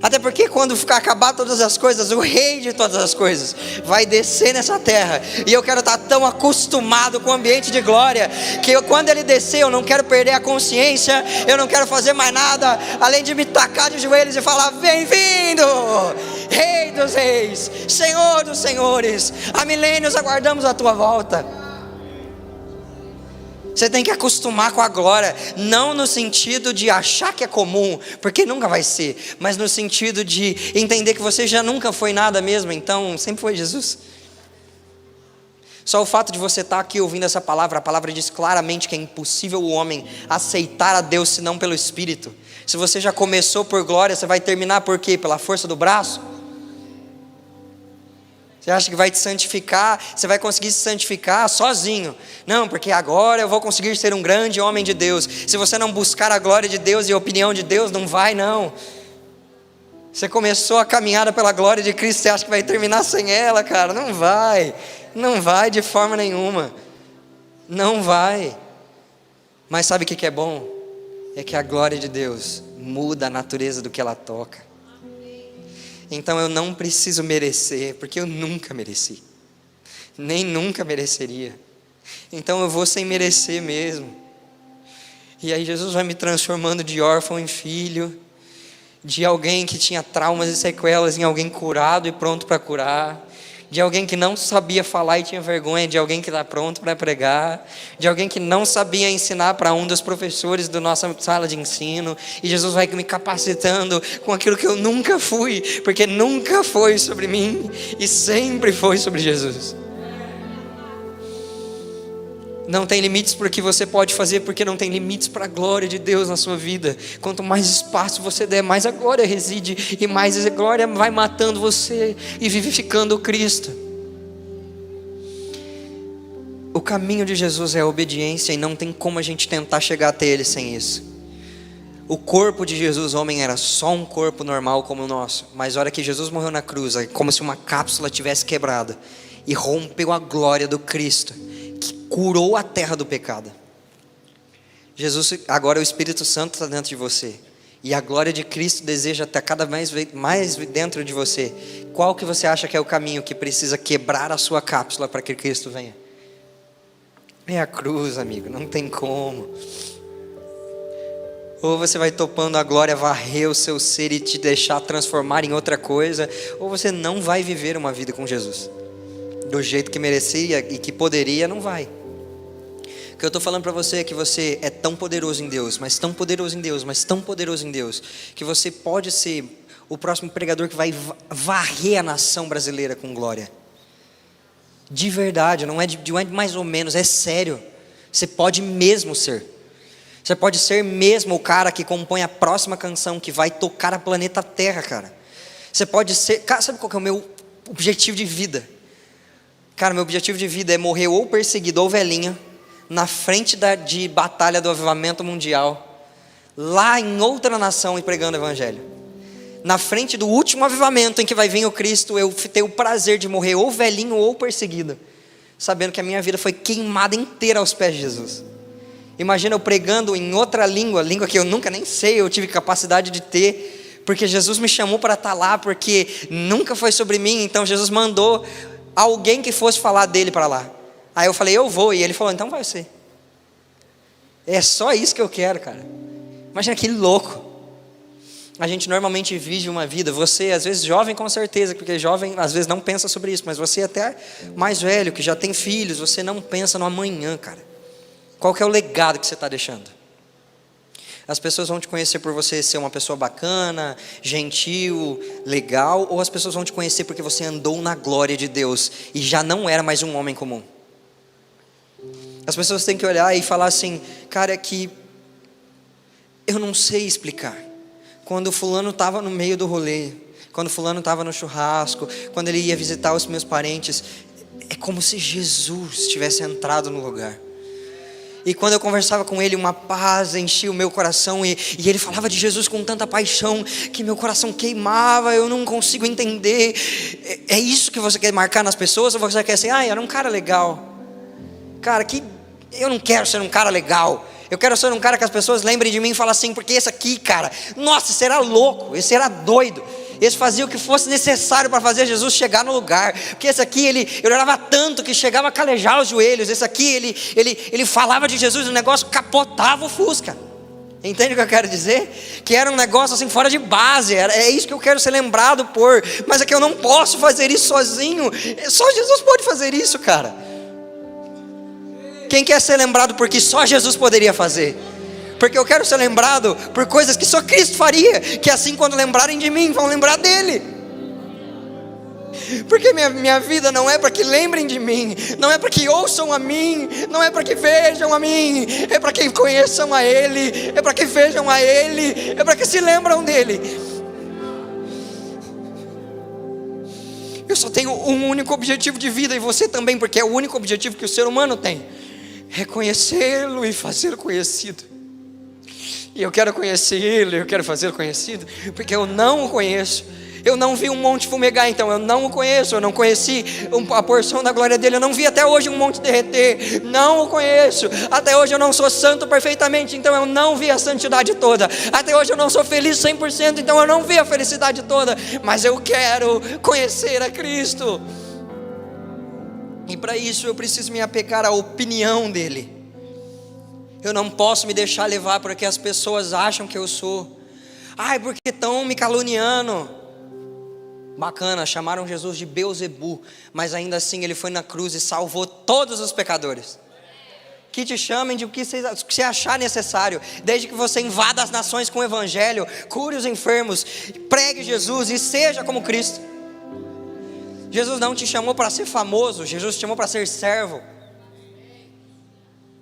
Até porque quando acabar todas as coisas, o rei de todas as coisas vai descer nessa terra. E eu quero estar tão acostumado com o ambiente de glória, que quando ele descer eu não quero perder a consciência. Eu não quero fazer mais nada além de me tacar de joelhos e falar: bem-vindo, Rei dos reis, Senhor dos senhores. Há milênios aguardamos a tua volta. Você tem que acostumar com a glória, não no sentido de achar que é comum, porque nunca vai ser, mas no sentido de entender que você já nunca foi nada mesmo, então sempre foi Jesus. Só o fato de você estar aqui ouvindo essa palavra, a palavra diz claramente que é impossível o homem aceitar a Deus senão pelo Espírito. Se você já começou por glória, você vai terminar por quê? Pela força do braço? Você acha que vai te santificar, você vai conseguir se santificar sozinho? Não, porque agora eu vou conseguir ser um grande homem de Deus. Se você não buscar a glória de Deus e a opinião de Deus, não vai não. Você começou a caminhada pela glória de Cristo, você acha que vai terminar sem ela, cara? Não vai, não vai de forma nenhuma. Não vai. Mas sabe o que é bom? É que a glória de Deus muda a natureza do que ela toca. Então eu não preciso merecer, porque eu nunca mereci, nem nunca mereceria. Então eu vou sem merecer mesmo. E aí Jesus vai me transformando de órfão em filho, de alguém que tinha traumas e sequelas em alguém curado e pronto para curar, de alguém que não sabia falar e tinha vergonha, de alguém que está pronto para pregar, de alguém que não sabia ensinar para um dos professores da nossa sala de ensino, e Jesus vai me capacitando com aquilo que eu nunca fui, porque nunca foi sobre mim, e sempre foi sobre Jesus. Não tem limites para o que você pode fazer, porque não tem limites para a glória de Deus na sua vida. Quanto mais espaço você der, mais a glória reside, e mais a glória vai matando você e vivificando o Cristo. O caminho de Jesus é a obediência, e não tem como a gente tentar chegar até Ele sem isso. O corpo de Jesus, homem, era só um corpo normal como o nosso, mas a hora que Jesus morreu na cruz, é como se uma cápsula tivesse quebrado e rompeu a glória do Cristo, que curou a terra do pecado. Jesus, agora o Espírito Santo está dentro de você, e a glória de Cristo deseja estar cada vez mais dentro de você. Qual que você acha que é o caminho que precisa quebrar a sua cápsula para que Cristo venha? É a cruz, amigo, não tem como. Ou você vai topando a glória varrer o seu ser e te deixar transformar em outra coisa, ou você não vai viver uma vida com Jesus do jeito que merecia e que poderia. Não vai. O que eu estou falando para você é que você é tão poderoso em Deus, mas tão poderoso em Deus, mas tão poderoso em Deus, que você pode ser o próximo pregador que vai varrer a nação brasileira com glória. De verdade, não é mais ou menos, é sério. Você pode mesmo ser. Você pode ser mesmo o cara que compõe a próxima canção que vai tocar a planeta Terra, cara. Você pode ser, cara, sabe qual que é o meu objetivo de vida? Cara, meu objetivo de vida é morrer ou perseguido ou velhinho, na frente de batalha do avivamento mundial, lá em outra nação e pregando o evangelho. Na frente do último avivamento em que vai vir o Cristo, eu ter o prazer de morrer ou velhinho ou perseguido, sabendo que a minha vida foi queimada inteira aos pés de Jesus. Imagina eu pregando em outra língua que eu nunca nem sei, eu tive capacidade de ter, porque Jesus me chamou para estar lá, porque nunca foi sobre mim, então Jesus mandou alguém que fosse falar dele para lá. Aí eu falei, eu vou, e ele falou, então vai você. É só isso que eu quero, cara. Imagina que louco. A gente normalmente vive uma vida, você às vezes jovem com certeza, porque jovem às vezes não pensa sobre isso, mas você até mais velho, que já tem filhos, você não pensa no amanhã, cara. Qual que é o legado que você está deixando? As pessoas vão te conhecer por você ser uma pessoa bacana, gentil, legal, ou as pessoas vão te conhecer porque você andou na glória de Deus e já não era mais um homem comum? As pessoas têm que olhar e falar assim, cara, é que eu não sei explicar. Quando fulano estava no meio do rolê, quando fulano estava no churrasco, quando ele ia visitar os meus parentes, é como se Jesus tivesse entrado no lugar. E quando eu conversava com ele, uma paz enchia o meu coração, e ele falava de Jesus com tanta paixão, que meu coração queimava, eu não consigo entender. É isso que você quer marcar nas pessoas, ou você quer assim, era um cara legal? Cara, eu não quero ser um cara legal, eu quero ser um cara que as pessoas lembrem de mim e falem assim, porque esse aqui, cara, nossa, esse era louco, esse era doido, esse fazia o que fosse necessário para fazer Jesus chegar no lugar, porque esse aqui, ele orava tanto que chegava a calejar os joelhos, esse aqui, ele falava de Jesus, o negócio capotava o Fusca. Entende o que eu quero dizer? Que era um negócio assim fora de base, é isso que eu quero ser lembrado por, mas é que eu não posso fazer isso sozinho, só Jesus pode fazer isso, cara. Quem quer ser lembrado porque só Jesus poderia fazer? Porque eu quero ser lembrado por coisas que só Cristo faria, que assim quando lembrarem de mim, vão lembrar dele. Porque minha vida não é para que lembrem de mim, não é para que ouçam a mim, não é para que vejam a mim, é para que conheçam a Ele, é para que vejam a Ele, é para que se lembram dele. Eu só tenho um único objetivo de vida, e você também, porque é o único objetivo que o ser humano tem: reconhecê-lo e fazê-lo conhecido. E eu quero conhecê-lo, eu quero fazê-lo conhecido, porque eu não o conheço. Eu não vi um monte fumegar, então eu não o conheço. Eu não conheci a porção da glória dele. Eu não vi até hoje um monte derreter. Não o conheço. Até hoje eu não sou santo perfeitamente, então eu não vi a santidade toda. Até hoje eu não sou feliz 100%, então eu não vi a felicidade toda. Mas eu quero conhecer a Cristo. E para isso eu preciso me apegar à opinião dele. Eu não posso me deixar levar por que as pessoas acham que eu sou. Porque estão me caluniando. Bacana, chamaram Jesus de Beelzebu, mas ainda assim ele foi na cruz e salvou todos os pecadores. Que te chamem de o que você achar necessário, desde que você invada as nações com o evangelho, cure os enfermos, pregue Jesus e seja como Cristo. Jesus não te chamou para ser famoso, Jesus te chamou para ser servo.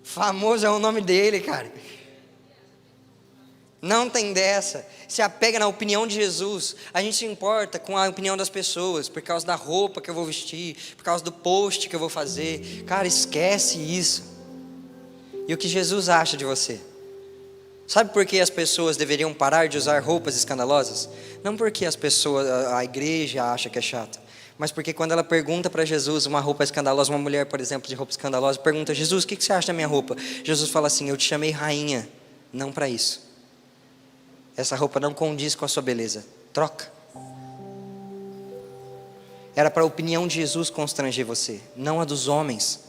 Famoso é o nome dele, cara. Não tem dessa. Se apega na opinião de Jesus. A gente se importa com a opinião das pessoas, por causa da roupa que eu vou vestir, por causa do post que eu vou fazer. Cara, esquece isso. E o que Jesus acha de você? Sabe por que as pessoas deveriam parar de usar roupas escandalosas? Não porque a igreja acha que é chato, mas porque quando ela pergunta para Jesus uma roupa escandalosa, uma mulher, por exemplo, de roupa escandalosa, pergunta: Jesus, o que você acha da minha roupa? Jesus fala assim: eu te chamei rainha, não para isso. Essa roupa não condiz com a sua beleza, troca. Era para a opinião de Jesus constranger você, não a dos homens.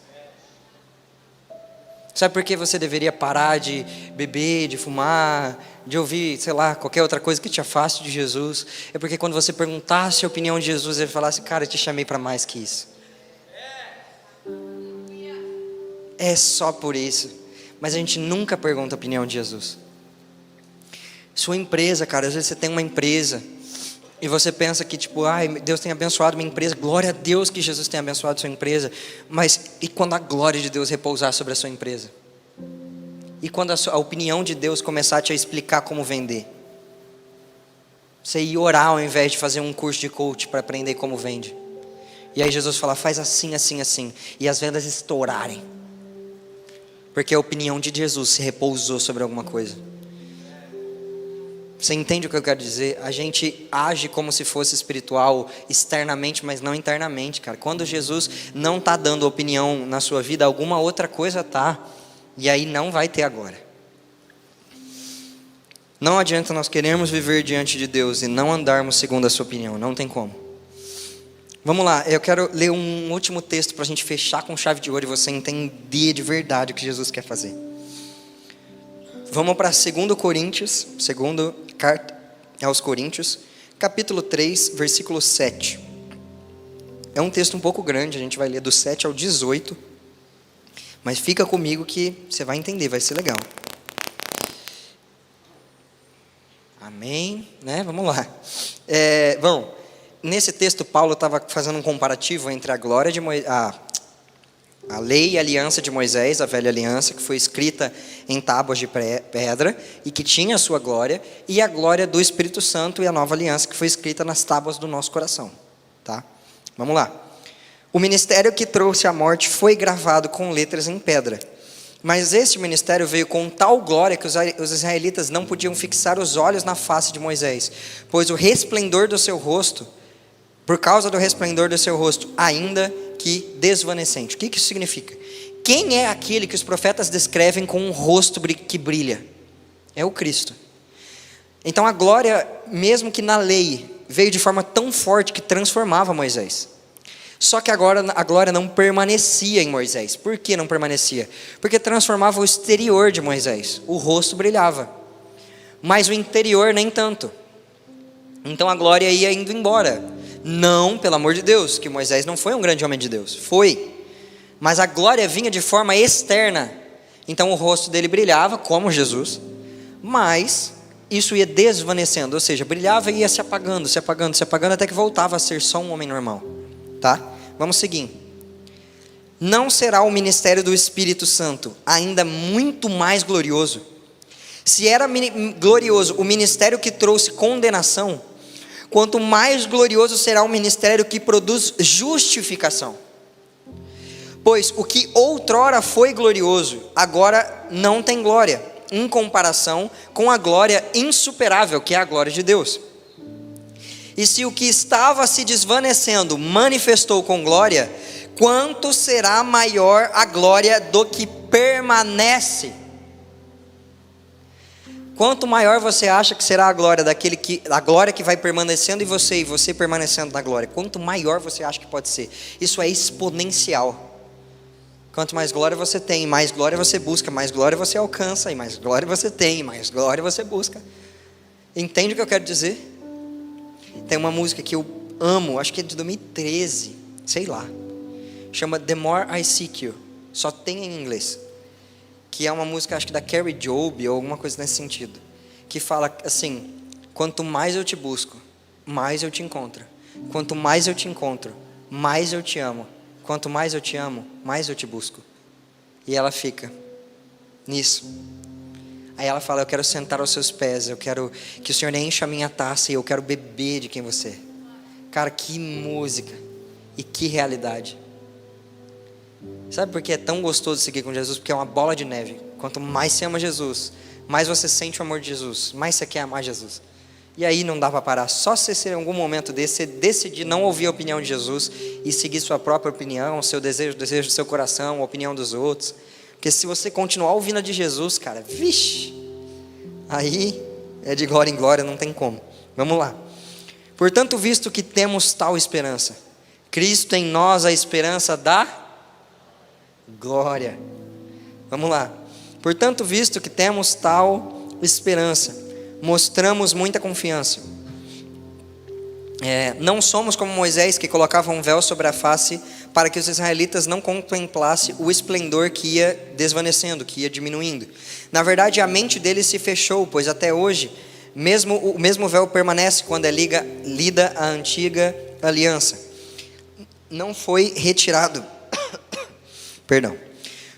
Sabe por que você deveria parar de beber, de fumar, de ouvir, sei lá, qualquer outra coisa que te afaste de Jesus? É porque quando você perguntasse a opinião de Jesus, ele falasse: cara, eu te chamei para mais que isso. É só por isso. Mas a gente nunca pergunta a opinião de Jesus. Sua empresa, cara, às vezes você tem uma empresa e você pensa que tipo, Deus tem abençoado minha empresa, glória a Deus que Jesus tem abençoado sua empresa. Mas e quando a glória de Deus repousar sobre a sua empresa? E quando a opinião de Deus começar a te explicar como vender? Você ir orar ao invés de fazer um curso de coach para aprender como vende. E aí Jesus fala, faz assim, assim, assim. E as vendas estourarem. Porque a opinião de Jesus se repousou sobre alguma coisa. Você entende o que eu quero dizer? A gente age como se fosse espiritual externamente, mas não internamente, cara. Quando Jesus não está dando opinião na sua vida, alguma outra coisa tá. E aí não vai ter agora. Não adianta nós queremos viver diante de Deus e não andarmos segundo a sua opinião. Não tem como. Vamos lá, eu quero ler um último texto para a gente fechar com chave de ouro e você entender de verdade o que Jesus quer fazer. Vamos para 2 Coríntios, segunda carta aos Coríntios, capítulo 3, versículo 7. É um texto um pouco grande, a gente vai ler do 7 ao 18, mas fica comigo que você vai entender, vai ser legal. Amém, né? Vamos lá. Bom, nesse texto Paulo estava fazendo um comparativo entre a glória de a lei e a aliança de Moisés, a velha aliança, que foi escrita em tábuas de pedra e que tinha a sua glória, e a glória do Espírito Santo e a nova aliança, que foi escrita nas tábuas do nosso coração. Tá? Vamos lá. O ministério que trouxe a morte foi gravado com letras em pedra. Mas este ministério veio com tal glória que os israelitas não podiam fixar os olhos na face de Moisés, pois o resplendor do seu rosto, por causa do resplendor do seu rosto, ainda que desvanecente. O que isso significa? Quem é aquele que os profetas descrevem com um rosto que brilha? É o Cristo. Então a glória, mesmo que na lei, veio de forma tão forte que transformava Moisés. Só que agora a glória não permanecia em Moisés. Por que não permanecia? Porque transformava o exterior de Moisés. O rosto brilhava, mas o interior nem tanto. Então a glória ia indo embora. Não, pelo amor de Deus, que Moisés não foi um grande homem de Deus. Foi. Mas a glória vinha de forma externa. Então o rosto dele brilhava, como Jesus. Mas isso ia desvanecendo. Ou seja, brilhava e ia se apagando, se apagando, se apagando, até que voltava a ser só um homem normal. Tá? Vamos seguir. Não será o ministério do Espírito Santo ainda muito mais glorioso? Se era glorioso o ministério que trouxe condenação, quanto mais glorioso será o ministério que produz justificação. Pois o que outrora foi glorioso, agora não tem glória, em comparação com a glória insuperável, que é a glória de Deus. E se o que estava se desvanecendo manifestou com glória, quanto será maior a glória do que permanece? Quanto maior você acha que será a glória a glória que vai permanecendo em você e você permanecendo na glória, quanto maior você acha que pode ser? Isso é exponencial. Quanto mais glória você tem, mais glória você busca, mais glória você alcança, e mais glória você tem, mais glória você busca. Entende o que eu quero dizer? Tem uma música que eu amo, acho que é de 2013, sei lá, chama The More I Seek You, só tem em inglês, que é uma música, acho que da Carrie Job, ou alguma coisa nesse sentido, que fala assim: quanto mais eu te busco, mais eu te encontro. Quanto mais eu te encontro, mais eu te amo. Quanto mais eu te amo, mais eu te busco. E ela fica nisso. Aí ela fala: eu quero sentar aos seus pés, eu quero que o Senhor encha a minha taça e eu quero beber de quem você é. Cara, que música e que realidade. Sabe por que é tão gostoso seguir com Jesus? Porque é uma bola de neve. Quanto mais você ama Jesus, mais você sente o amor de Jesus, mais você quer amar Jesus. E aí não dá para parar. Só se em algum momento desse você decidir não ouvir a opinião de Jesus e seguir sua própria opinião, o seu desejo, o desejo do seu coração, a opinião dos outros. Porque se você continuar ouvindo a de Jesus, cara, vixe, aí é de glória em glória, não tem como. Vamos lá. Portanto, visto que temos tal esperança, Cristo em nós a esperança da glória. Vamos lá. Portanto, visto que temos tal esperança, mostramos muita confiança. Não somos como Moisés, que colocava um véu sobre a face para que os israelitas não contemplassem o esplendor que ia desvanecendo, que ia diminuindo. Na verdade, a mente deles se fechou, pois até hoje o mesmo véu permanece quando é lida a antiga aliança. Não foi retirado. Perdão.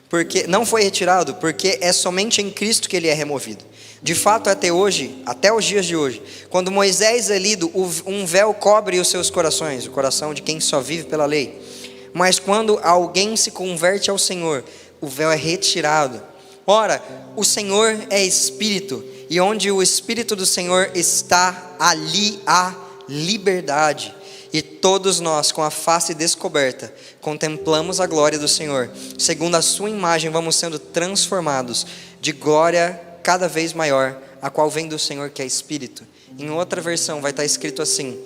Porque não foi retirado, porque é somente em Cristo que ele é removido. De fato, até hoje, até os dias de hoje, quando Moisés é lido, um véu cobre os seus corações, o coração de quem só vive pela lei. Mas quando alguém se converte ao Senhor, o véu é retirado. Ora, o Senhor é Espírito, e onde o Espírito do Senhor está, ali há liberdade. E todos nós, com a face descoberta, contemplamos a glória do Senhor. Segundo a sua imagem, vamos sendo transformados de glória cada vez maior, a qual vem do Senhor, que é Espírito. Em outra versão vai estar escrito assim,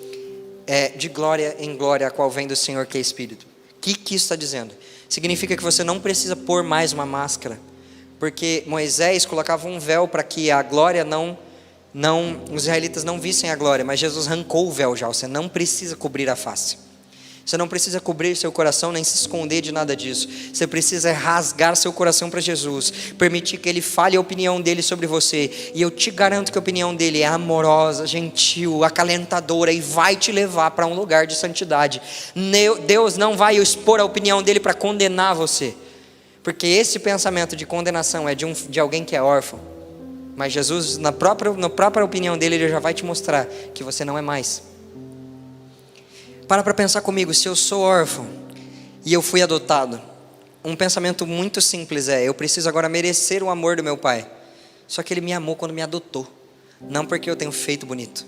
de glória em glória, a qual vem do Senhor, que é Espírito. O que isso está dizendo? Significa que você não precisa pôr mais uma máscara, porque Moisés colocava um véu para que a glória os israelitas não vissem a glória, mas Jesus arrancou o véu já. Você não precisa cobrir a face, você não precisa cobrir seu coração, nem se esconder de nada disso. Você precisa rasgar seu coração para Jesus, permitir que Ele fale a opinião dEle sobre você, e eu te garanto que a opinião dEle é amorosa, gentil, acalentadora, e vai te levar para um lugar de santidade. Deus não vai expor a opinião dEle para condenar você, porque esse pensamento de condenação é de alguém que é órfão. Mas Jesus, na própria opinião dEle, Ele já vai te mostrar que você não é mais. Para pensar comigo, se eu sou órfão e eu fui adotado, um pensamento muito simples eu preciso agora merecer o amor do meu pai. Só que Ele me amou quando me adotou, não porque eu tenho feito bonito.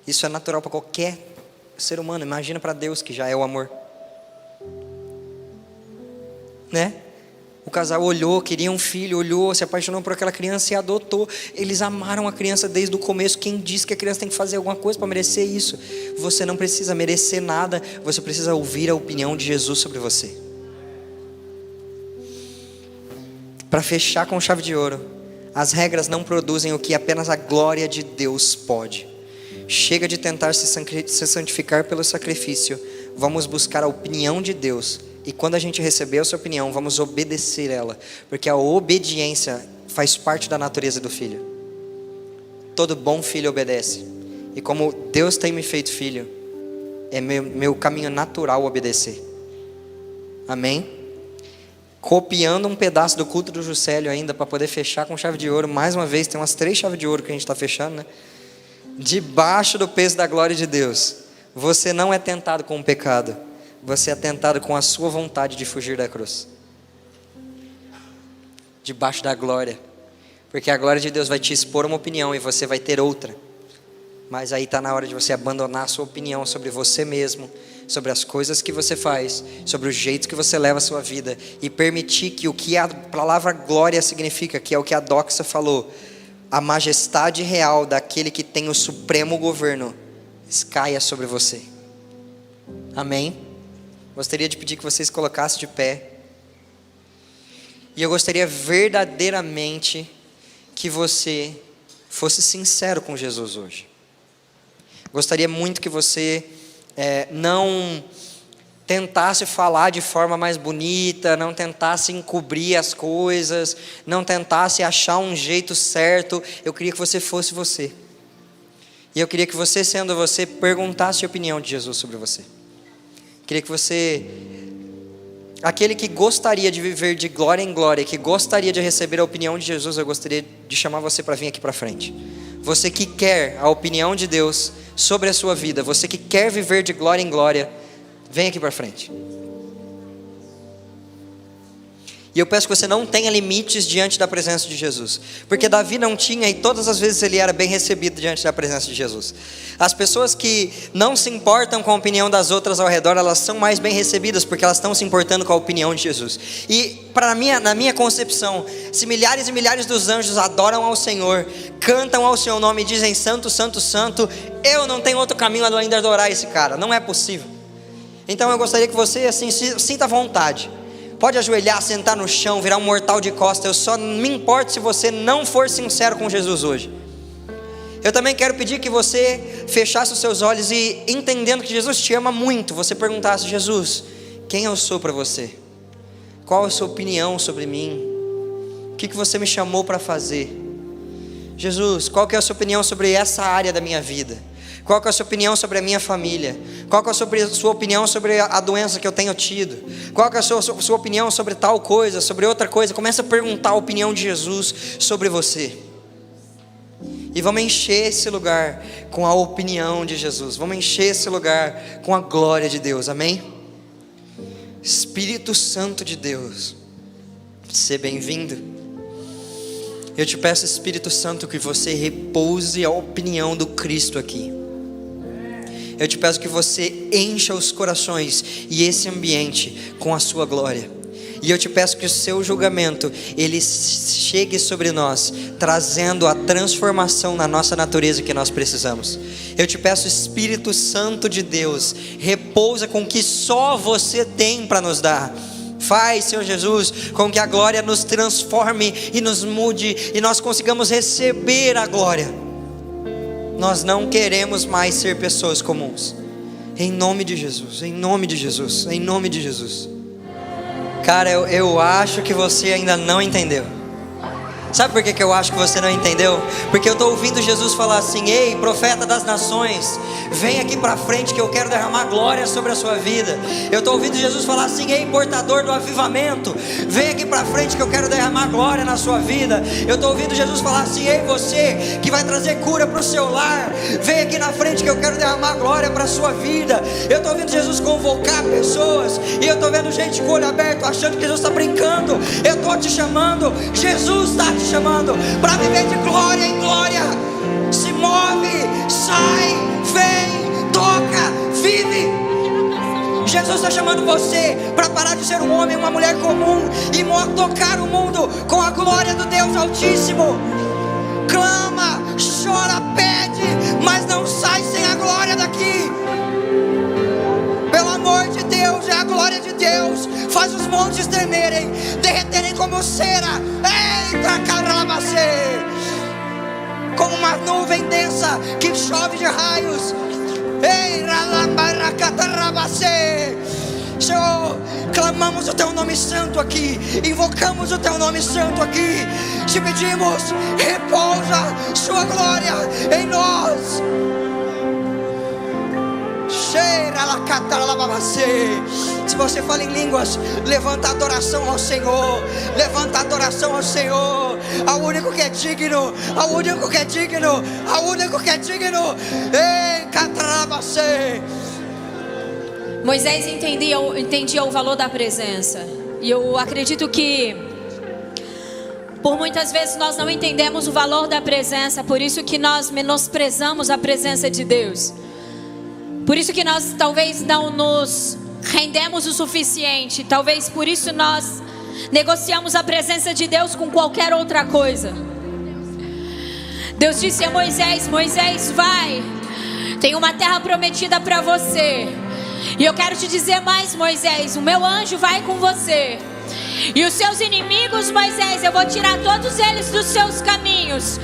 Isso é natural para qualquer ser humano, imagina para Deus, que já é o amor, né? O casal olhou, queria um filho, olhou, se apaixonou por aquela criança e adotou. Eles amaram a criança desde o começo. Quem disse que a criança tem que fazer alguma coisa para merecer isso? Você não precisa merecer nada, você precisa ouvir a opinião de Jesus sobre você. Para fechar com chave de ouro, as regras não produzem o que apenas a glória de Deus pode. Chega de tentar se santificar pelo sacrifício. Vamos buscar a opinião de Deus. E quando a gente receber a sua opinião, vamos obedecer ela, porque a obediência faz parte da natureza do filho. Todo bom filho obedece. E como Deus tem me feito filho, é meu caminho natural obedecer. Amém? Copiando um pedaço do culto do Juscelio ainda, para poder fechar com chave de ouro. Mais uma vez, tem umas 3 chaves de ouro que a gente está fechando, né? Debaixo do peso da glória de Deus, você não é tentado com o pecado, você é tentado com a sua vontade de fugir da cruz. Debaixo da glória, porque a glória de Deus vai te expor uma opinião e você vai ter outra. Mas aí está na hora de você abandonar a sua opinião sobre você mesmo, sobre as coisas que você faz, sobre o jeito que você leva a sua vida, e permitir que o que a palavra glória significa, que é o que a Doxa falou, a majestade real daquele que tem o supremo governo, caia sobre você. Amém? Gostaria de pedir que vocês colocassem de pé. E eu gostaria verdadeiramente que você fosse sincero com Jesus hoje. Gostaria muito que você não tentasse falar de forma mais bonita, não tentasse encobrir as coisas, não tentasse achar um jeito certo. Eu queria que você fosse você. E eu queria que você, sendo você, perguntasse a opinião de Jesus sobre você. Queria que você, aquele que gostaria de viver de glória em glória, que gostaria de receber a opinião de Jesus, eu gostaria de chamar você para vir aqui para frente. Você que quer a opinião de Deus sobre a sua vida, você que quer viver de glória em glória, vem aqui para frente. E eu peço que você não tenha limites diante da presença de Jesus, porque Davi não tinha, e todas as vezes ele era bem recebido diante da presença de Jesus. As pessoas que não se importam com a opinião das outras ao redor, elas são mais bem recebidas, porque elas estão se importando com a opinião de Jesus. E na minha concepção, se milhares e milhares dos anjos adoram ao Senhor, cantam ao seu nome e dizem santo, santo, santo, eu não tenho outro caminho além de adorar esse cara, não é possível. Então eu gostaria que você assim, sinta vontade. Pode ajoelhar, sentar no chão, virar um mortal de costas. Eu só me importo se você não for sincero com Jesus hoje. Eu também quero pedir que você fechasse os seus olhos e, entendendo que Jesus te ama muito, você perguntasse: Jesus, quem eu sou para você? Qual a sua opinião sobre mim? O que você me chamou para fazer? Jesus, qual que é a sua opinião sobre essa área da minha vida? Qual que é a sua opinião sobre a minha família? Qual que é a sua opinião sobre a doença que eu tenho tido? Qual que é a sua opinião sobre tal coisa, sobre outra coisa? Comece a perguntar a opinião de Jesus sobre você. E vamos encher esse lugar com a opinião de Jesus. Vamos encher esse lugar com a glória de Deus, amém? Espírito Santo de Deus, seja bem-vindo. Eu te peço, Espírito Santo, que você repouse a opinião do Cristo aqui. Eu te peço que você encha os corações e esse ambiente com a sua glória. E eu te peço que o seu julgamento, ele chegue sobre nós, trazendo a transformação na nossa natureza que nós precisamos. Eu te peço, Espírito Santo de Deus, repousa com o que só você tem para nos dar. Faz, Senhor Jesus, com que a glória nos transforme e nos mude, e nós consigamos receber a glória. Nós não queremos mais ser pessoas comuns. Em nome de Jesus, em nome de Jesus, em nome de Jesus. Cara, eu acho que você ainda não entendeu. Sabe por que eu acho que você não entendeu? Porque eu estou ouvindo Jesus falar assim: ei, profeta das nações, vem aqui para frente que eu quero derramar glória sobre a sua vida. Eu estou ouvindo Jesus falar assim: ei, portador do avivamento, vem aqui para frente que eu quero derramar glória na sua vida. Eu estou ouvindo Jesus falar assim: ei, você que vai trazer cura para o seu lar, vem aqui na frente que eu quero derramar glória para a sua vida. Eu estou ouvindo Jesus convocar pessoas, e eu estou vendo gente com o olho aberto achando que Jesus está brincando. Eu estou te chamando, Jesus está te chamando para viver de glória em glória. Se move, sai, vem, toca, vive. Jesus está chamando você para parar de ser um homem, uma mulher comum e tocar o mundo com a glória do Deus Altíssimo. Clama, chora, pede, mas não sai sem a glória daqui. Pelo amor de Deus, é a glória de Deus. Faz os montes tremerem, derreterem como cera. Eita, caralabacê! Como uma nuvem densa que chove de raios. Ei, ralabarracatarabacê! Senhor, clamamos o Teu nome santo aqui, invocamos o Teu nome santo aqui. Te pedimos, repousa Sua glória em nós. Se você fala em línguas, levanta a adoração ao Senhor. Levanta a adoração ao Senhor. Ao único que é digno, ao único que é digno, ao único que é digno. Ei, catrabacê. Moisés entendia o valor da presença. E eu acredito que por muitas vezes nós não entendemos o valor da presença. Por isso que nós menosprezamos a presença de Deus. Por isso que nós talvez não nos rendemos o suficiente. Talvez por isso nós negociamos a presença de Deus com qualquer outra coisa. Deus disse a Moisés: Moisés, vai, tem uma terra prometida para você. E eu quero te dizer mais, Moisés, o meu anjo vai com você. E os seus inimigos, Moisés, eu vou tirar todos eles dos seus caminhos.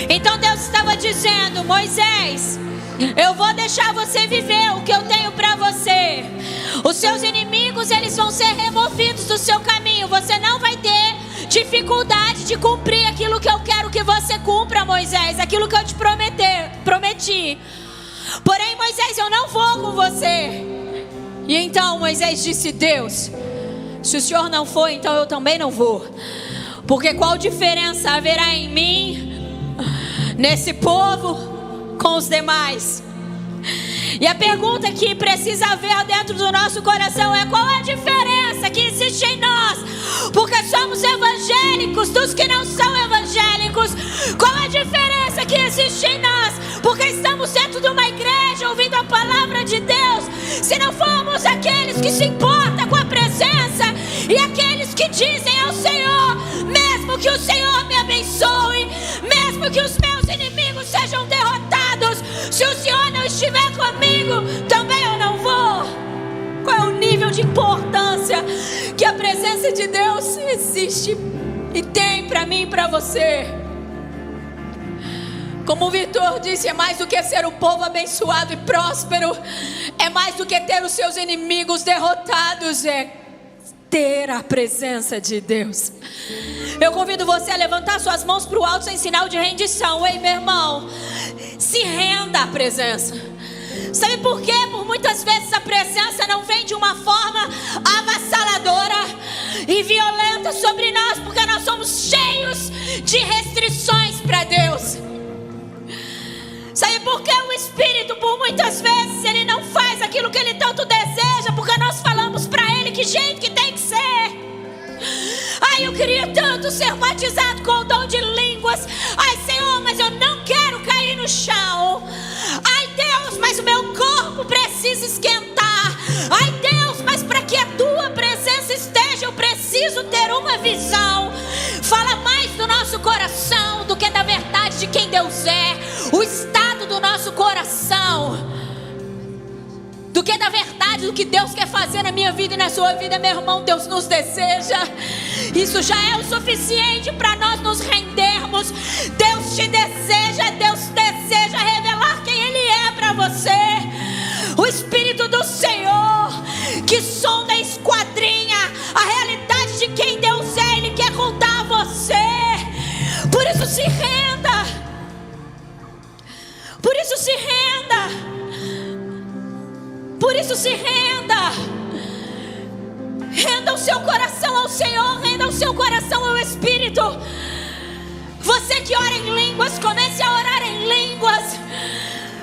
Então Deus estava dizendo: Moisés, eu vou deixar você viver o que eu tenho para você. Os seus inimigos, eles vão ser removidos do seu caminho. Você não vai ter dificuldade de cumprir aquilo que eu quero que você cumpra, Moisés. Aquilo que eu te prometi. Porém, Moisés, eu não vou com você. E então Moisés disse: Deus, se o Senhor não for, então eu também não vou. Porque qual diferença haverá em mim, nesse povo, com os demais? E a pergunta que precisa haver dentro do nosso coração é: qual é a diferença que existe em nós? Porque somos evangélicos dos que não são evangélicos. Qual é a diferença que existe em nós? Porque estamos dentro de uma igreja ouvindo a palavra de Deus. Se não formos aqueles que se importam com a presença e aqueles que dizem ao Senhor: mesmo que o Senhor me abençoe, mesmo que os meus inimigos sejam derrotados, se o Senhor não estiver comigo, também eu não vou. Qual é o nível de importância que a presença de Deus existe e tem para mim e para você? Como o Vitor disse, é mais do que ser um povo abençoado e próspero. É mais do que ter os seus inimigos derrotados. É ter a presença de Deus. Eu convido você a levantar suas mãos para o alto sem sinal de rendição. Ei, meu irmão, se renda à presença. Sabe por quê? Por muitas vezes a presença não vem de uma forma avassaladora e violenta sobre nós, porque nós somos cheios de restrições para Deus. Sabe por que o Espírito, por muitas vezes, ele não faz aquilo que ele tanto deseja? Porque nós falamos para ele que jeito que tem que ser. Ai, eu queria tanto ser batizado com o dom de línguas. Ai, Senhor, mas eu não quero cair no chão. Ai, Deus, mas o meu corpo precisa esquentar. Ai, Deus, mas para que a tua presença esteja, eu preciso ter uma visão. Fala mais do nosso coração do que da verdade de quem Deus é. O estado do nosso coração, do que da verdade do que Deus quer fazer na minha vida e na sua vida, meu irmão. Deus nos deseja. Isso já é o suficiente para nós nos rendermos. Deus te deseja. Deus deseja revelar quem Ele é para você. O Espírito do Senhor, que sonda e esquadrinha a realidade de quem Deus é, Ele quer contar a você. Por isso se renda. Por isso se renda. Por isso se renda. Renda o seu coração ao Senhor. Renda o seu coração ao Espírito. Você que ora em línguas, comece a orar em línguas.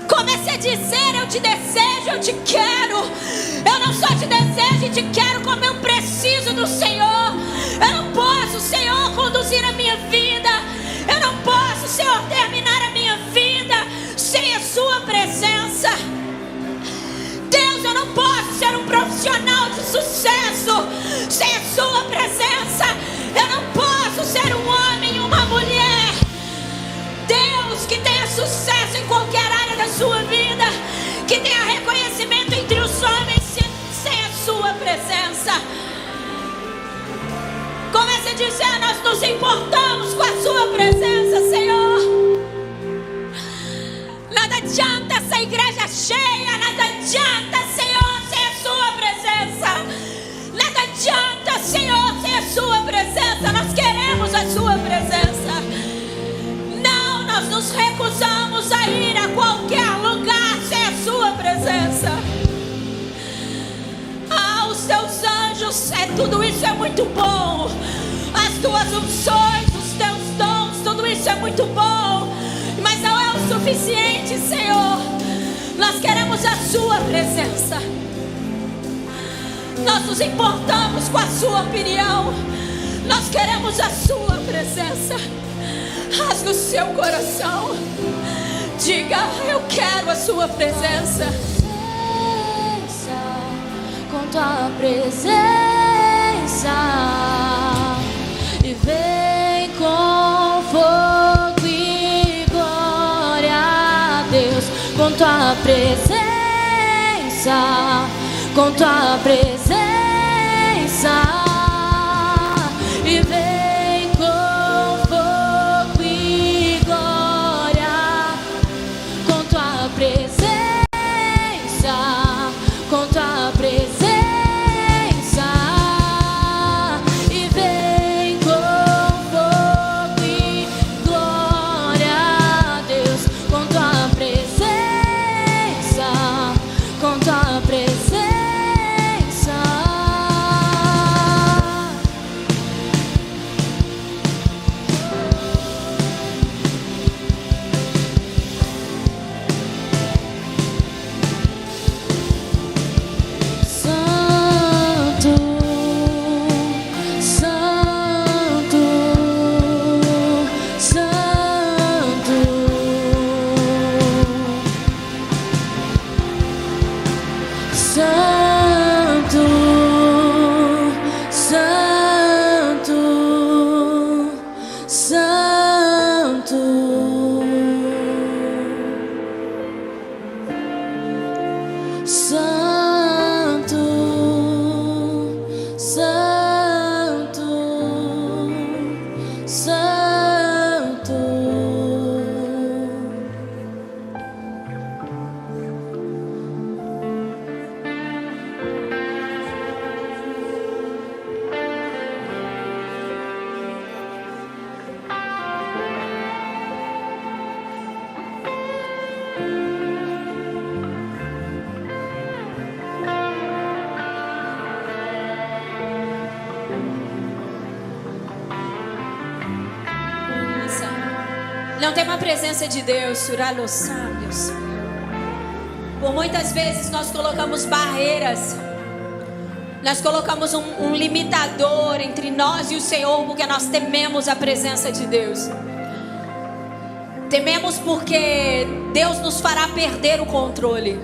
Comece a dizer: eu te desejo, eu te quero. Eu não só te desejo e te quero, como eu preciso do Senhor. Eu não posso, Senhor, conduzir a minha vida. Eu não posso, Senhor, terminar a minha vida sem a sua presença. Deus, eu não posso ser um profissional de sucesso sem a sua presença. Eu não posso ser um homem e uma mulher, Deus, que tenha sucesso em qualquer área da sua vida, que tenha reconhecimento entre os homens sem a sua presença. Comece a dizer: nós nos importamos com a sua presença, Senhor. Nada adianta essa igreja cheia, nada adianta, Senhor, sem a sua presença. Nada adianta, Senhor, sem a sua presença. Nós queremos a sua presença. Não, nós nos recusamos a ir a qualquer lugar sem a sua presença. Ah, os teus anjos, tudo isso é muito bom. As tuas unções, os teus dons, tudo isso é muito bom. Mas não é o suficiente, Senhor. Nós queremos a sua presença. Nós nos importamos com a sua opinião. Nós queremos a sua presença. Rasgue o seu coração. Diga: eu quero a sua presença. Com tua presença. E vem com fogo e glória a Deus. Com tua presença. Com tua presença. E vem com fogo e glória. Com tua presença. Com tua presença. E vem com fogo e glória a Deus. Com tua presença. Com tua presença. não tem uma presença de Deus, suralossábios. Por muitas vezes nós colocamos barreiras, nós colocamos um limitador entre nós e o Senhor, porque nós tememos a presença de Deus. Tememos porque Deus nos fará perder o controle.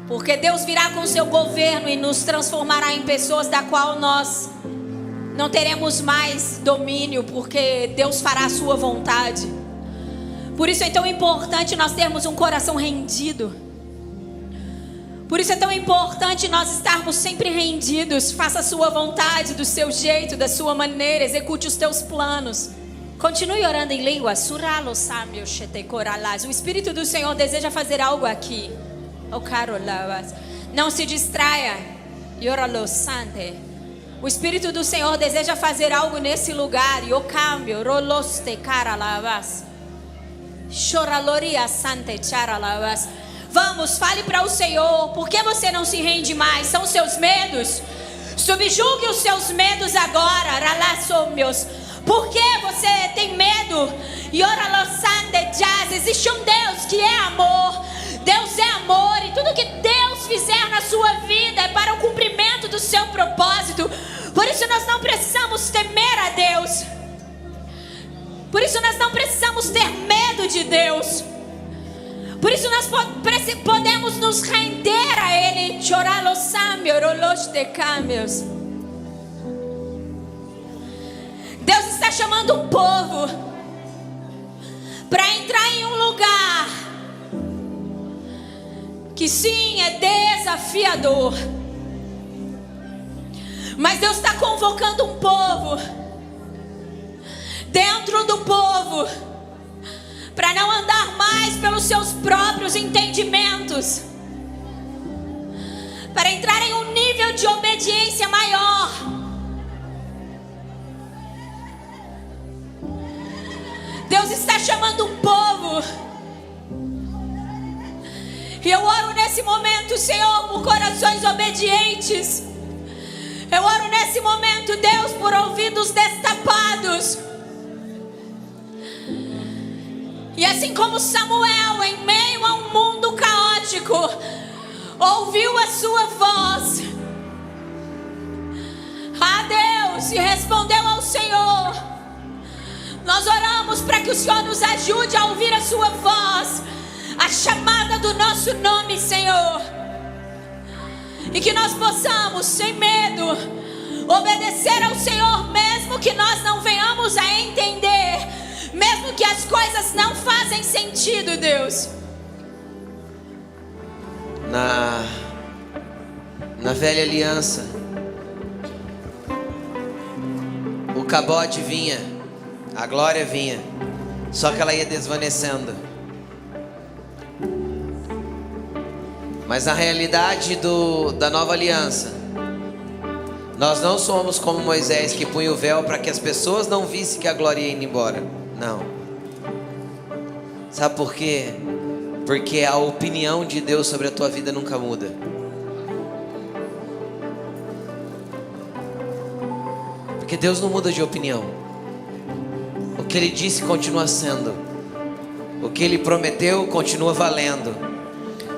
Porque Deus virá com o seu governo e nos transformará em pessoas da qual nós não teremos mais domínio, porque Deus fará a sua vontade. Por isso é tão importante nós termos um coração rendido. Por isso é tão importante nós estarmos sempre rendidos. Faça a sua vontade, do seu jeito, da sua maneira. Execute os teus planos. Continue orando em línguas. O Espírito do Senhor deseja fazer algo aqui. Não se distraia. O Espírito do Senhor deseja fazer algo nesse lugar. E o cambio. Vamos, fale para o Senhor. Por que você não se rende mais? São seus medos? Subjugue os seus medos agora. Por que você tem medo? Existe um Deus que é amor. Deus é amor. E tudo que Deus fizer na sua vida é para o cumprimento do seu propósito. Por isso nós não precisamos temer a Deus. Por isso nós não precisamos ter medo de Deus. Por isso nós podemos nos render a Ele. Deus está chamando um povo para entrar em um lugar que sim, é desafiador. Mas Deus está convocando um povo dentro do povo para não andar mais pelos seus próprios entendimentos, para entrar em um nível de obediência maior. Deus está chamando um povo. E eu oro nesse momento, Senhor, por corações obedientes. Eu oro nesse momento, Deus, por ouvidos destapados. E assim como Samuel, em meio a um mundo caótico, ouviu a sua voz a Deus e respondeu ao Senhor, nós oramos para que o Senhor nos ajude a ouvir a sua voz, a chamada do nosso nome, Senhor. E que nós possamos, sem medo, obedecer ao Senhor, mesmo que nós não venhamos a entender, mesmo que as coisas não fazem sentido, Deus. Na velha aliança, o cabode vinha, a glória vinha, só que ela ia desvanecendo. Mas na realidade da nova aliança, nós não somos como Moisés, que punha o véu para que as pessoas não vissem que a glória ia indo embora. Não. Sabe por quê? Porque a opinião de Deus sobre a tua vida nunca muda. Porque Deus não muda de opinião. O que Ele disse continua sendo. O que Ele prometeu continua valendo.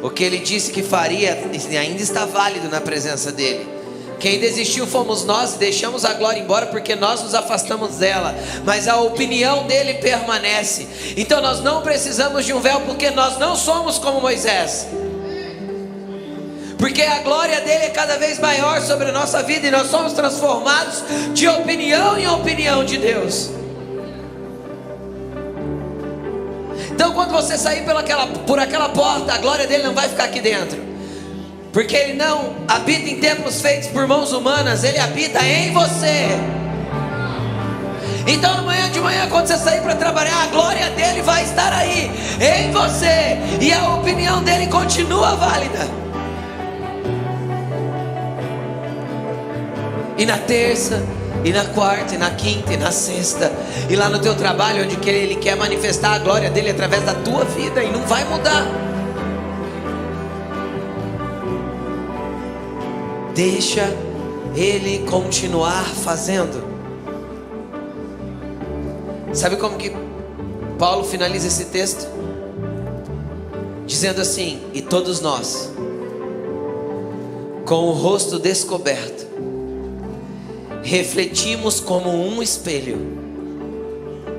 O que Ele disse que faria ainda está válido na presença dEle. Quem desistiu fomos nós e deixamos a glória embora porque nós nos afastamos dela. Mas a opinião dEle permanece. Então nós não precisamos de um véu, porque nós não somos como Moisés. Porque a glória dEle é cada vez maior sobre a nossa vida, e nós somos transformados de opinião em opinião de Deus. Então quando você sair por aquela porta, a glória dEle não vai ficar aqui dentro. Porque Ele não habita em templos feitos por mãos humanas, Ele habita em você. Então amanhã de manhã, quando você sair para trabalhar, a glória dEle vai estar aí, em você. E a opinião dEle continua válida. E na terça, e na quarta, e na quinta, e na sexta, e lá no teu trabalho, onde que Ele quer manifestar a glória dEle através da tua vida, e não vai mudar. Deixa Ele continuar fazendo. Sabe como que Paulo finaliza esse texto? Dizendo assim: e todos nós, com o rosto descoberto, refletimos como um espelho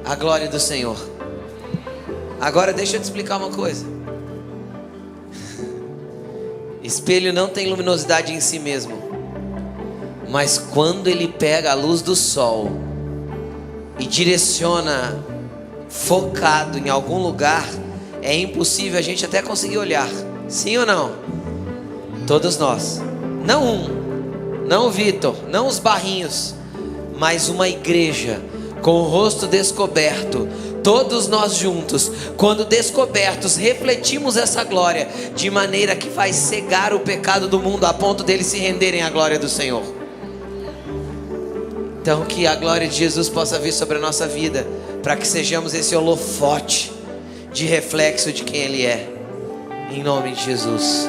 a glória do Senhor. Agora deixa eu te explicar uma coisa. Espelho não tem luminosidade em si mesmo, mas quando ele pega a luz do sol e direciona focado em algum lugar, é impossível a gente até conseguir olhar. Sim ou não? Todos nós, não o Vitor, não os barrinhos, mas uma igreja com o rosto descoberto. Todos nós juntos, quando descobertos, refletimos essa glória de maneira que vai cegar o pecado do mundo a ponto deles se renderem à glória do Senhor. Então que a glória de Jesus possa vir sobre a nossa vida, para que sejamos esse holofote de reflexo de quem Ele é, em nome de Jesus.